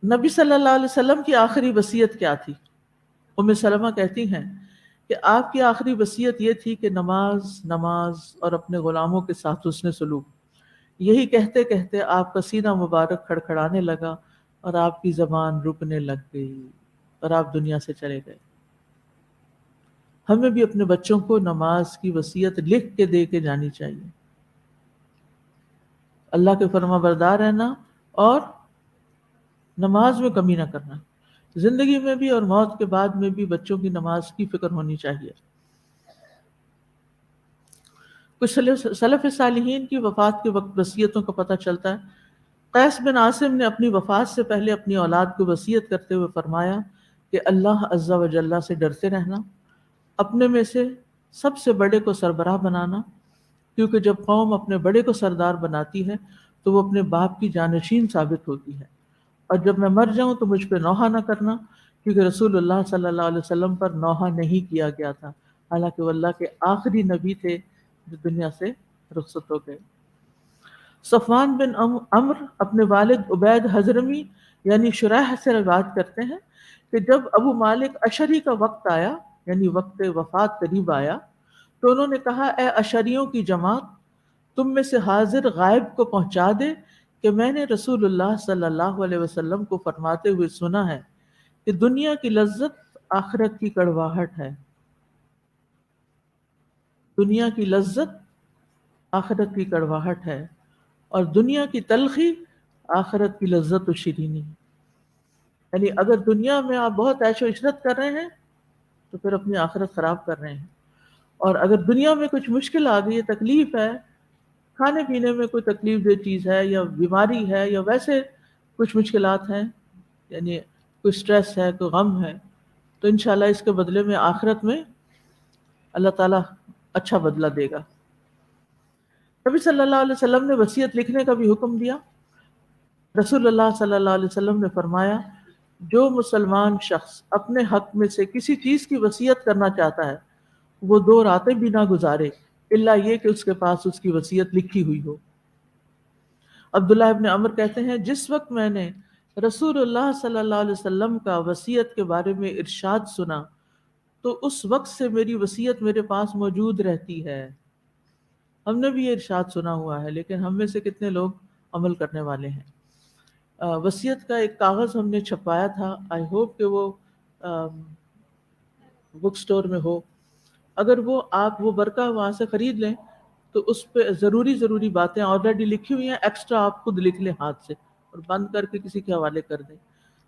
نبی صلی اللہ علیہ وسلم کی آخری وصیت کیا تھی؟ ام سلمہ کہتی ہیں کہ آپ کی آخری وصیت یہ تھی کہ نماز اور اپنے غلاموں کے ساتھ حسن سلوک. یہی کہتے کہتے آپ کا سینہ مبارک کھڑکھڑانے لگا اور آپ کی زبان رکنے لگ گئی اور آپ دنیا سے چلے گئے. ہمیں بھی اپنے بچوں کو نماز کی وصیت لکھ کے دے کے جانی چاہیے. اللہ کے فرما بردار رہنا اور نماز میں کمی نہ کرنا. زندگی میں بھی اور موت کے بعد میں بھی بچوں کی نماز کی فکر ہونی چاہیے. کچھ سلف صالحین کی وفات کے وقت وصیتوں کا پتہ چلتا ہے. قیس بن عاصم نے اپنی وفات سے پہلے اپنی اولاد کو وصیت کرتے ہوئے فرمایا کہ اللہ عز و جل سے ڈرتے رہنا، اپنے میں سے سب سے بڑے کو سربراہ بنانا، کیونکہ جب قوم اپنے بڑے کو سردار بناتی ہے تو وہ اپنے باپ کی جانشین ثابت ہوتی ہے. اور جب میں مر جاؤں تو مجھ پہ نوحہ نہ کرنا، کیونکہ رسول اللہ صلی اللہ علیہ وسلم پر نوحہ نہیں کیا گیا تھا، حالانکہ وہ اللہ کے آخری نبی تھے جو دنیا سے رخصت ہو گئے. صفوان بن عمر اپنے والد عبید حضرمی یعنی شریح سے روایت کرتے ہیں کہ جب ابو مالک اشری کا وقت آیا، یعنی وقت وفات قریب آیا، تو انہوں نے کہا اے اشریوں کی جماعت، تم میں سے حاضر غائب کو پہنچا دے کہ میں نے رسول اللہ صلی اللہ علیہ وسلم کو فرماتے ہوئے سنا ہے کہ دنیا کی لذت آخرت کی کڑواہٹ ہے. دنیا کی لذت آخرت کی کڑواہٹ ہے، اور دنیا کی تلخی آخرت کی لذت و شیرینی. یعنی اگر دنیا میں آپ بہت عیش و عشرت کر رہے ہیں تو پھر اپنی آخرت خراب کر رہے ہیں. اور اگر دنیا میں کچھ مشکل آ گئی ہے، تکلیف ہے، کھانے پینے میں کوئی تکلیف دہ چیز ہے، یا بیماری ہے، یا ویسے کچھ مشکلات ہیں، یعنی کوئی سٹریس ہے، کوئی غم ہے، تو انشاءاللہ اس کے بدلے میں آخرت میں اللہ تعالیٰ اچھا بدلہ دے گا. نبی صلی اللہ علیہ وسلم نے وصیت لکھنے کا بھی حکم دیا. رسول اللہ صلی اللہ علیہ وسلم نے فرمایا جو مسلمان شخص اپنے حق میں سے کسی چیز کی وصیت کرنا چاہتا ہے وہ 2 راتیں بھی نہ گزارے الا یہ کہ اس کے پاس اس کی وصیت لکھی ہوئی ہو. عبداللہ ابن عمر کہتے ہیں جس وقت میں نے رسول اللہ صلی اللہ علیہ وسلم کا وصیت کے بارے میں ارشاد سنا تو اس وقت سے میری وصیت میرے پاس موجود رہتی ہے. ہم نے بھی یہ ارشاد سنا ہوا ہے، لیکن ہم میں سے کتنے لوگ عمل کرنے والے ہیں. وصیت کا ایک کاغذ ہم نے چھپایا تھا، آئی ہوپ کہ وہ بک سٹور میں ہو. اگر وہ آپ وہ برقع وہاں سے خرید لیں تو اس پہ ضروری باتیں آلریڈی لکھی ہوئی ہیں، ایکسٹرا آپ خود لکھ لیں ہاتھ سے اور بند کر کے کسی کے حوالے کر دیں.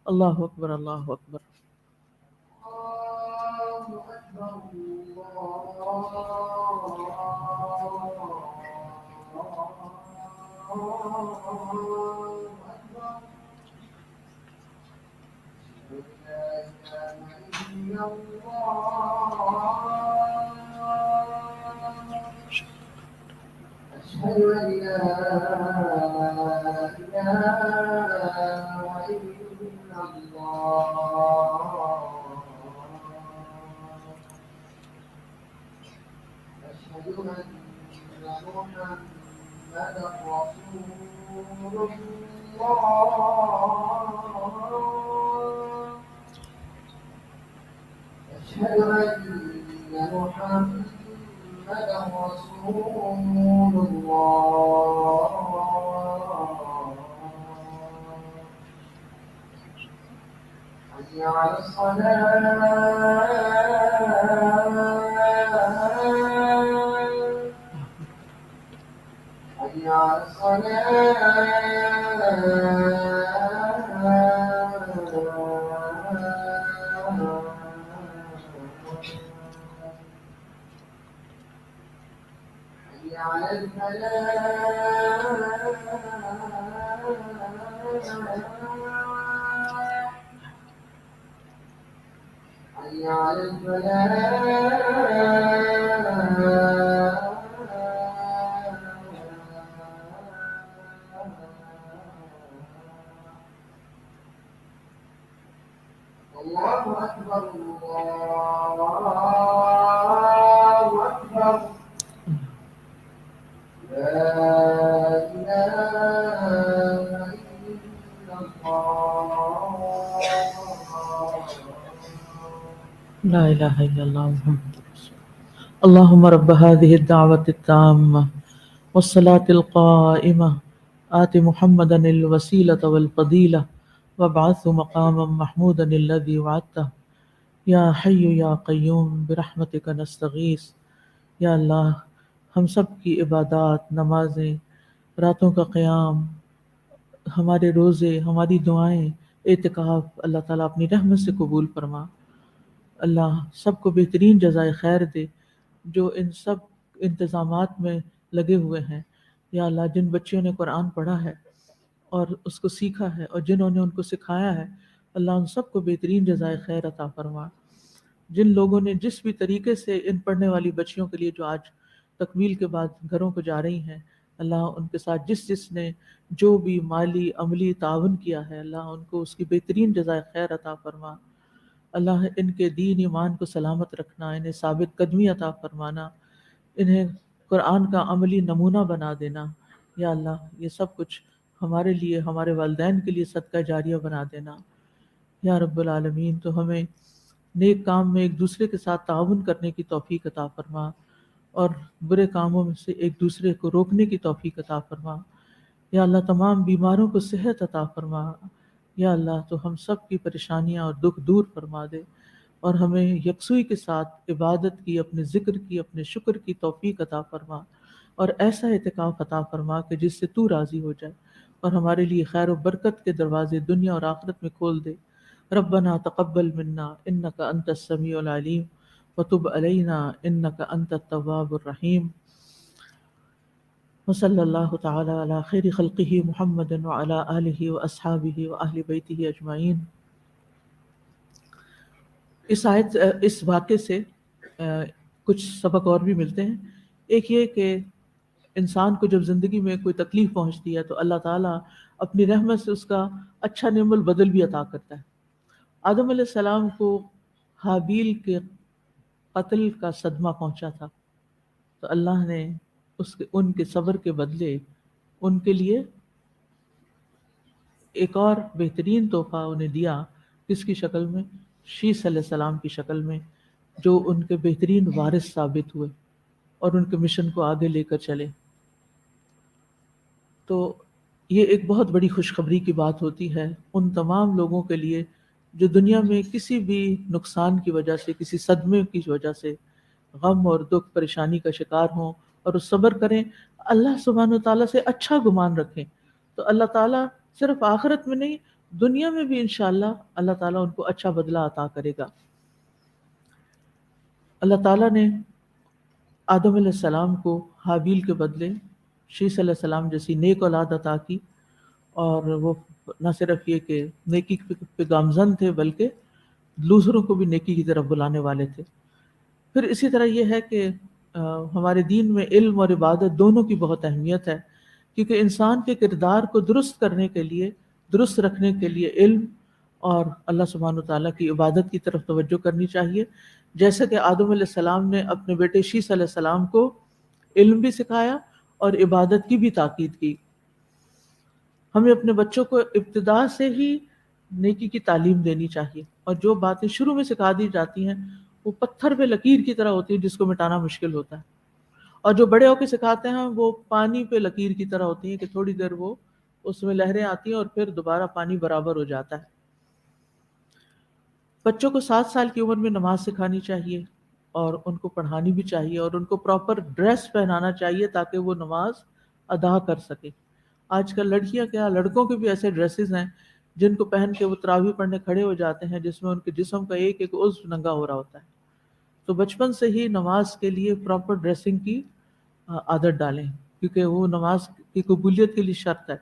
اللہ اکبر، اللہ اکبر. أشهد أن لا إله إلا الله أشهد أن محمدا رسول الله أشهد أن محمدا رسول الله حي على الصلاة حي على الصلاة حي على الفلاح حي على الفلاح الله أكبر الله أكبر لا إله إلا الله لا إله إلا الله محمد رسول الله. اللهم رب هذه الدعوة التامة والصلاة القائمة آت محمدا الوسيلة والفضيلة وابعثه مقاما محمودا الذي وعدته یا حی یا قیوم برحمتک نستغیث. یا اللہ ہم سب کی عبادات، نمازیں، راتوں کا قیام، ہمارے روزے، ہماری دعائیں، اعتکاف اللہ تعالیٰ اپنی رحمت سے قبول فرما. اللہ سب کو بہترین جزائے خیر دے جو ان سب انتظامات میں لگے ہوئے ہیں. یا اللہ جن بچیوں نے قرآن پڑھا ہے اور اس کو سیکھا ہے اور جنہوں نے ان کو سکھایا ہے، اللہ ان سب کو بہترین جزائے خیر عطا فرما. جن لوگوں نے جس بھی طریقے سے ان پڑھنے والی بچیوں کے لیے جو آج تکمیل کے بعد گھروں کو جا رہی ہیں، اللہ ان کے ساتھ جس نے جو بھی مالی عملی تعاون کیا ہے، اللہ ان کو اس کی بہترین جزائے خیر عطا فرما. اللہ ان کے دین ایمان کو سلامت رکھنا، انہیں ثابت قدمی عطا فرمانا، انہیں قرآن کا عملی نمونہ بنا دینا. یا اللہ یہ سب کچھ ہمارے لیے، ہمارے والدین کے لیے صدقہ جاریہ بنا دینا. یا رب العالمین تو ہمیں نیک کام میں ایک دوسرے کے ساتھ تعاون کرنے کی توفیق عطا فرما اور برے کاموں میں سے ایک دوسرے کو روکنے کی توفیق عطا فرما. یا اللہ تمام بیماروں کو صحت عطا فرما. یا اللہ تو ہم سب کی پریشانیاں اور دکھ دور فرما دے اور ہمیں یکسوئی کے ساتھ عبادت کی، اپنے ذکر کی، اپنے شکر کی توفیق عطا فرما اور ایسا اعتکاف عطا فرما کہ جس سے تو راضی ہو جائے اور ہمارے لیے خیر و برکت کے دروازے دنیا اور آخرت میں کھول دے. ربنا تقبل منا انك انت السميع العليم وتب علينا انك انت التواب الرحيم. وصلی اللہ تعالی علی خیر خلقہ محمد وعلی آلہ واصحابہ واہل بیتہ اجمعین. اس واقعے سے کچھ سبق اور بھی ملتے ہیں. ایک یہ کہ انسان کو جب زندگی میں کوئی تکلیف پہنچتی ہے تو اللہ تعالیٰ اپنی رحمت سے اس کا اچھا نعم البدل بھی عطا کرتا ہے. آدم علیہ السلام کو حابیل کے قتل کا صدمہ پہنچا تھا تو اللہ نے ان کے صبر کے بدلے ان کے لیے ایک اور بہترین تحفہ انہیں دیا. کس کی شکل میں؟ شیس علیہ السلام کی شکل میں، جو ان کے بہترین وارث ثابت ہوئے اور ان کے مشن کو آگے لے کر چلے. تو یہ ایک بہت بڑی خوشخبری کی بات ہوتی ہے ان تمام لوگوں کے لیے جو دنیا میں کسی بھی نقصان کی وجہ سے، کسی صدمے کی وجہ سے غم اور دکھ پریشانی کا شکار ہوں اور اس صبر کریں، اللہ سبحانہ و تعالیٰ سے اچھا گمان رکھیں تو اللہ تعالیٰ صرف آخرت میں نہیں، دنیا میں بھی انشاءاللہ اللہ تعالیٰ ان کو اچھا بدلہ عطا کرے گا. اللہ تعالیٰ نے آدم علیہ السلام کو حابیل کے بدلے شیس علیہ السلام جیسی نیک اولاد عطا کی اور وہ نہ صرف یہ کہ نیکی پہ گامزن تھے بلکہ دوسروں کو بھی نیکی کی طرف بلانے والے تھے. پھر اسی طرح یہ ہے کہ ہمارے دین میں علم اور عبادت دونوں کی بہت اہمیت ہے، کیونکہ انسان کے کردار کو درست کرنے کے لیے، درست رکھنے کے لیے علم اور اللہ سبحانہ وتعالیٰ کی عبادت کی طرف توجہ کرنی چاہیے. جیسا کہ آدم علیہ السلام نے اپنے بیٹے شیس علیہ السلام کو علم بھی سکھایا اور عبادت کی بھی تاکید کی. ہمیں اپنے بچوں کو ابتدا سے ہی نیکی کی تعلیم دینی چاہیے اور جو باتیں شروع میں سکھا دی جاتی ہیں وہ پتھر پہ لکیر کی طرح ہوتی ہیں جس کو مٹانا مشکل ہوتا ہے. اور جو بڑے ہو کے سکھاتے ہیں وہ پانی پہ لکیر کی طرح ہوتی ہیں کہ تھوڑی دیر وہ اس میں لہریں آتی ہیں اور پھر دوبارہ پانی برابر ہو جاتا ہے۔ بچوں کو 7 سال کی عمر میں نماز سکھانی چاہیے اور ان کو پڑھانی بھی چاہیے اور ان کو پراپر ڈریس پہنانا چاہیے تاکہ وہ نماز ادا کر سکے۔ آج کل لڑکیاں کیا، لڑکوں کے بھی ایسے ڈریسز ہیں جن کو پہن کے وہ تراویح پڑھنے کھڑے ہو جاتے ہیں جس میں ان کے جسم کا ایک ایک عضو ننگا ہو رہا ہوتا ہے۔ تو بچپن سے ہی نماز کے لیے پراپر ڈریسنگ کی عادت ڈالیں کیونکہ وہ نماز کی قبولیت کے لیے شرط ہے۔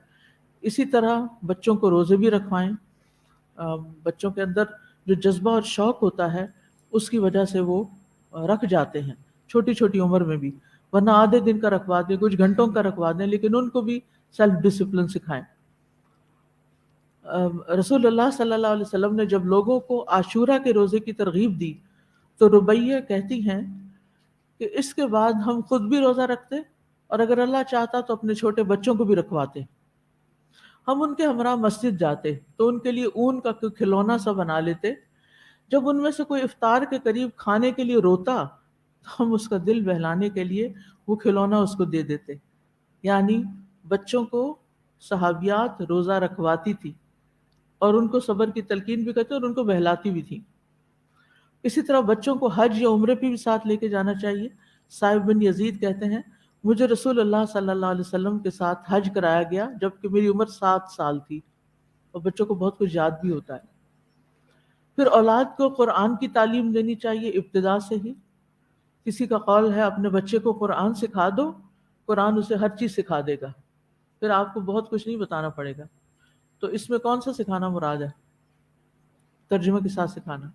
اسی طرح بچوں کو روزے بھی رکھوائیں۔ بچوں کے اندر جو جذبہ اور شوق ہوتا ہے اس کی وجہ سے وہ رکھ جاتے ہیں چھوٹی چھوٹی عمر میں بھی، ورنہ آدھے دن کا رکھوا دیں، کچھ گھنٹوں کا رکھوا دیں، لیکن ان کو بھی سیلف ڈسپلن سکھائیں۔ رسول اللہ صلی اللہ علیہ وسلم نے جب لوگوں کو عاشورہ کے روزے کی ترغیب دی تو ربیہ کہتی ہیں کہ اس کے بعد ہم خود بھی روزہ رکھتے اور اگر اللہ چاہتا تو اپنے چھوٹے بچوں کو بھی رکھواتے۔ ہم ان کے ہمراہ مسجد جاتے تو ان کے لیے اون کا کوئی کھلونا سا بنا لیتے، جب ان میں سے کوئی افطار کے قریب کھانے کے لیے روتا تو ہم اس کا دل بہلانے کے لیے وہ کھلونا اس کو دے دیتے۔ یعنی بچوں کو صحابیات روزہ رکھواتی تھی اور ان کو صبر کی تلقین بھی کرتے اور ان کو بہلاتی بھی تھی۔ اسی طرح بچوں کو حج یا عمرے پہ بھی ساتھ لے کے جانا چاہیے۔ صاحب بن یزید کہتے ہیں مجھے رسول اللہ صلی اللہ علیہ وسلم کے ساتھ حج کرایا گیا جبکہ میری عمر 7 سال تھی، اور بچوں کو بہت کچھ یاد بھی ہوتا ہے۔ پھر اولاد کو قرآن کی تعلیم دینی چاہیے ابتدا سے ہی۔ کسی کا قول ہے اپنے بچے کو قرآن سکھا دو، قرآن اسے ہر چیز سکھا دے گا، پھر آپ کو بہت کچھ نہیں بتانا پڑے گا۔ تو اس میں کون سا سکھانا مراد ہے؟ ترجمے کے ساتھ سکھانا۔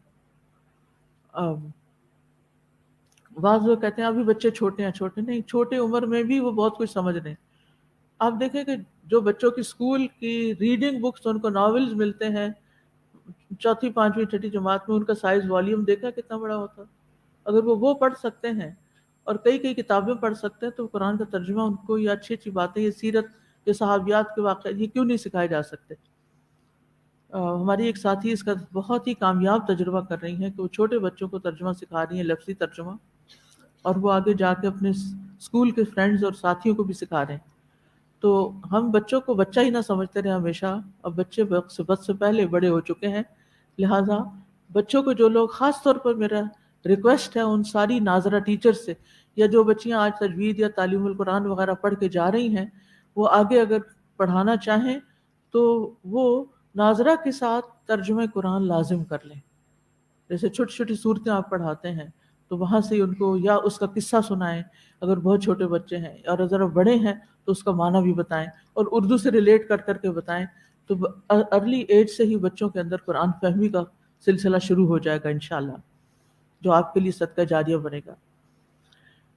بعض لوگ کہتے ہیں ابھی بچے چھوٹے ہیں، چھوٹے نہیں، چھوٹے عمر میں بھی وہ بہت کچھ سمجھ رہے ہیں۔ آپ دیکھیں کہ جو بچوں کی اسکول کی ریڈنگ بکس، ان کو ناولز ملتے ہیں 4th 5th 6th جماعت میں، ان کا سائز والیوم دیکھا کتنا بڑا ہوتا ہے۔ اگر وہ پڑھ سکتے ہیں اور کئی کتابیں پڑھ سکتے ہیں تو قرآن کا ترجمہ ان کو یہ اچھی باتیں، یہ سیرت، یہ صحابیات کے واقعات، یہ کیوں نہیں سکھائے جا سکتے؟ ہماری ایک ساتھی اس کا بہت ہی کامیاب تجربہ کر رہی ہیں کہ وہ چھوٹے بچوں کو ترجمہ سکھا رہی ہیں، لفظی ترجمہ، اور وہ آگے جا کے اپنے اسکول کے فرینڈز اور ساتھیوں کو بھی سکھا رہے ہیں۔ تو ہم بچوں کو بچہ ہی نہ سمجھتے رہے ہمیشہ، اب بچے وقت سے پہلے بڑے ہو چکے ہیں، لہٰذا بچوں کو جو لوگ، خاص طور پر میرا ریکویسٹ ہے ان ساری ناظرہ ٹیچر سے، یا جو بچیاں آج تجوید یا تعلیم القرآن وغیرہ پڑھ کے جا رہی ہیں، وہ آگے اگر پڑھانا چاہیں تو وہ ناظرہ کے ساتھ ترجمہ قرآن لازم کر لیں۔ جیسے چھوٹی چھوٹی صورتیں آپ پڑھاتے ہیں تو وہاں سے ان کو یا اس کا قصہ سنائیں اگر بہت چھوٹے بچے ہیں، اور اگر بڑے ہیں تو اس کا معنی بھی بتائیں اور اردو سے ریلیٹ کر کے بتائیں، تو ارلی ایج سے ہی بچوں کے اندر قرآن فہمی کا سلسلہ شروع ہو جائے گا انشاءاللہ، جو آپ کے لیے صدقہ جاریہ بنے گا۔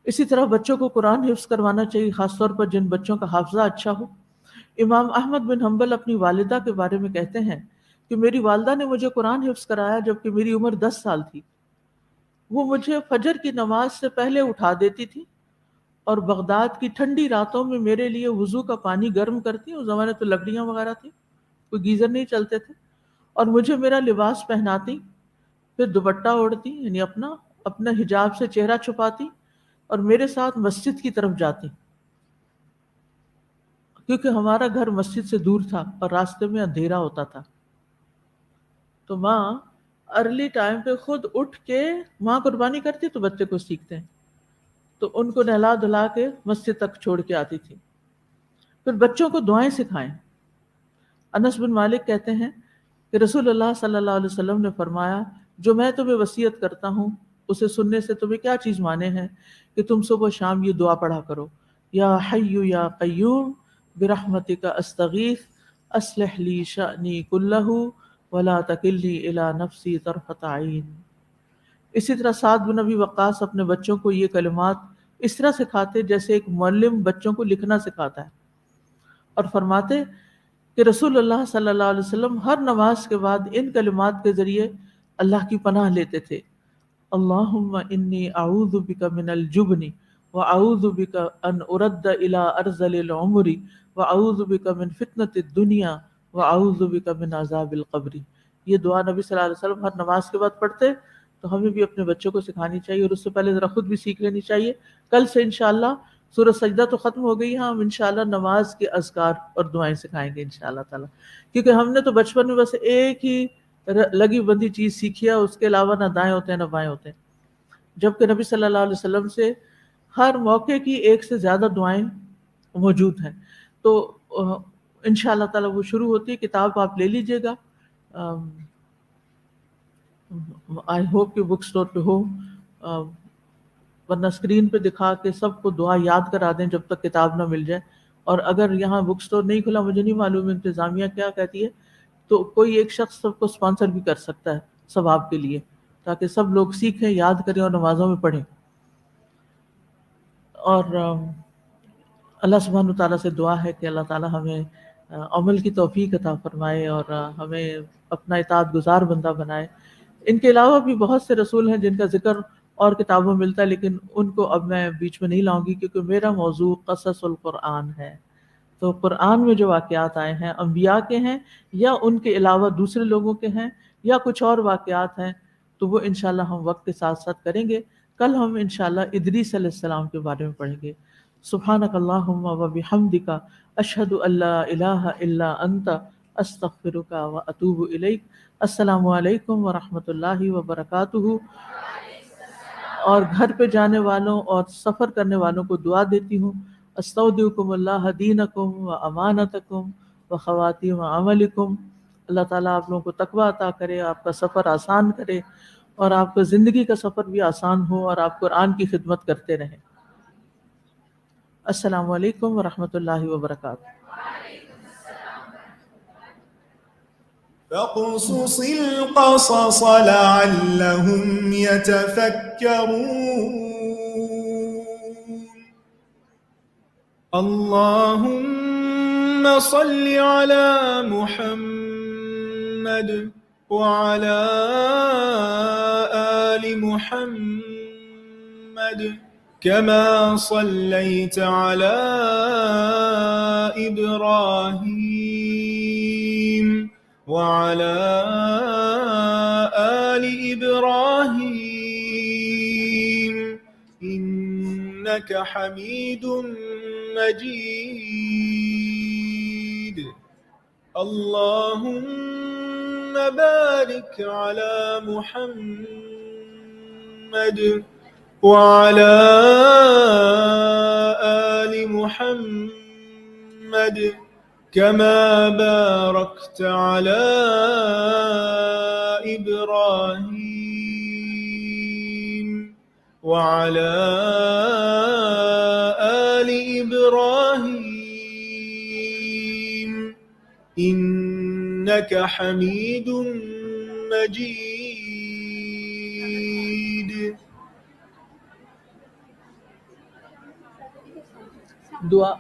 اسی طرح بچوں کو قرآن حفظ کروانا چاہیے، خاص طور پر جن بچوں کا حافظہ اچھا ہو۔ امام احمد بن حنبل اپنی والدہ کے بارے میں کہتے ہیں کہ میری والدہ نے مجھے قرآن حفظ کرایا جبکہ میری عمر 10 سال تھی۔ وہ مجھے فجر کی نماز سے پہلے اٹھا دیتی تھی اور بغداد کی ٹھنڈی راتوں میں میرے لیے وضو کا پانی گرم کرتی، اس زمانے تو لکڑیاں وغیرہ تھی، کوئی گیزر نہیں چلتے تھے، اور مجھے میرا لباس پہناتی، پھر دوپٹہ اوڑھتی، یعنی اپنا حجاب سے چہرہ چھپاتی اور میرے ساتھ مسجد کی طرف جاتی، کیونکہ ہمارا گھر مسجد سے دور تھا اور راستے میں اندھیرا ہوتا تھا۔ تو ماں ارلی ٹائم پہ خود اٹھ کے ماں قربانی کرتی تو بچے کو سیکھتے ہیں، تو ان کو نہلا دھلا کے مسجد تک چھوڑ کے آتی تھی۔ پھر بچوں کو دعائیں سکھائیں۔ انس بن مالک کہتے ہیں کہ رسول اللہ صلی اللہ علیہ وسلم نے فرمایا جو میں تمہیں وصیت کرتا ہوں اسے سننے سے تمہیں کیا چیز مانے ہیں کہ تم صبح و شام یہ دعا پڑھا کرو، یا حی یا قیوم برحمتک استغیث اصلح لی شأنی کلہ ولا تکلنی الی نفسی طرفۃ عین۔ اسی طرح سعد بن ابی وقاص اپنے بچوں کو یہ کلمات اس طرح سکھاتے جیسے ایک معلم بچوں کو لکھنا سکھاتا ہے، اور فرماتے کہ رسول اللہ صلی اللہ علیہ وسلم ہر نماز کے بعد ان کلمات کے ذریعے اللہ کی پناہ لیتے تھے: اللہم انی اعوذ بک من الجبن واعوذ بک ان ارد الی ارذل العمر واعوذ بک من فتنۃ الدنیا واعوذ بک من عذاب القبر۔ یہ دعا نبی صلی اللہ علیہ وسلم ہر نماز کے بعد پڑھتے تو ہمیں بھی اپنے بچوں کو سکھانی چاہیے، اور اس سے پہلے ذرا خود بھی سیکھ لینی چاہیے. کل سے انشاءاللہ سورۃ سجدہ تو ختم ہو گئی ہے، ہم انشاءاللہ نماز کے اذکار اور دعائیں سکھائیں گے انشاءاللہ تعالیٰ. کیونکہ ہم نے تو بچپن میں بس ایک ہی لگی بندی چیز سیکھی ہے، اس کے علاوہ نہ دائیں ہوتے ہیں نہ بائیں ہوتے ہیں، جبکہ نبی صلی اللہ علیہ وسلم سے ہر موقع کی ایک سے زیادہ دعائیں موجود ہیں. تو انشاءاللہ تعالیٰ وہ شروع ہوتی ہے. کتاب آپ لے لیجئے گا، آئی ہوپ کہ بک سٹور پہ ہو، ورنہ اسکرین پہ دکھا کے سب کو دعا یاد کرا دیں جب تک کتاب نہ مل جائے. اور اگر یہاں بک سٹور نہیں کھلا، مجھے نہیں معلوم انتظامیہ کیا کہتی ہے، تو کوئی ایک شخص سب کو اسپانسر بھی کر سکتا ہے ثواب کے لیے، تاکہ سب لوگ سیکھیں، یاد کریں اور نمازوں میں پڑھیں. اور اللہ سبحانہ وتعالیٰ سے دعا ہے کہ اللہ تعالیٰ ہمیں عمل کی توفیق عطا فرمائے اور ہمیں اپنا اطاعت گزار بندہ بنائے. ان کے علاوہ بھی بہت سے رسول ہیں جن کا ذکر اور کتابوں میں ملتا ہے، لیکن ان کو اب میں بیچ میں نہیں لاؤں گی، کیونکہ میرا موضوع قصص القرآن ہے. تو قرآن میں جو واقعات آئے ہیں انبیاء کے ہیں یا ان کے علاوہ دوسرے لوگوں کے ہیں یا کچھ اور واقعات ہیں، تو وہ انشاءاللہ ہم وقت کے ساتھ ساتھ کریں گے. کل ہم انشاءاللہ ادریس علیہ السلام کے بارے میں پڑھیں گے. سبحانک اللہم و بحمدک، اشہد ان لا الہ الا انت، استغفرک و اتوب الیک. السلام علیکم ورحمۃ اللہ وبرکاتہ. اور گھر پہ جانے والوں اور سفر کرنے والوں کو دعا دیتی ہوں، استودعکم اللہ دینکم و امانتکم و خواتیم عملکم. اللہ تعالیٰ آپ لوگوں کو تقویٰ عطا کرے، آپ کا سفر آسان کرے، اور آپ کا زندگی کا سفر بھی آسان ہو، اور آپ قرآن کی خدمت کرتے رہیں. السلام علیکم ورحمۃ اللہ وبرکاتہ. فاقصص القصص لعلهم يتفكرون. اللهم صل على محمد وعلى آل محمد كما صليت على إبراهيم وعلى آل إبراهيم إنك حميد مجيد. اللهم بارك على محمد وعلى آل محمد كما باركت على إبراهيم وعلى آل إبراهيم إنك حميد مجيد. دعا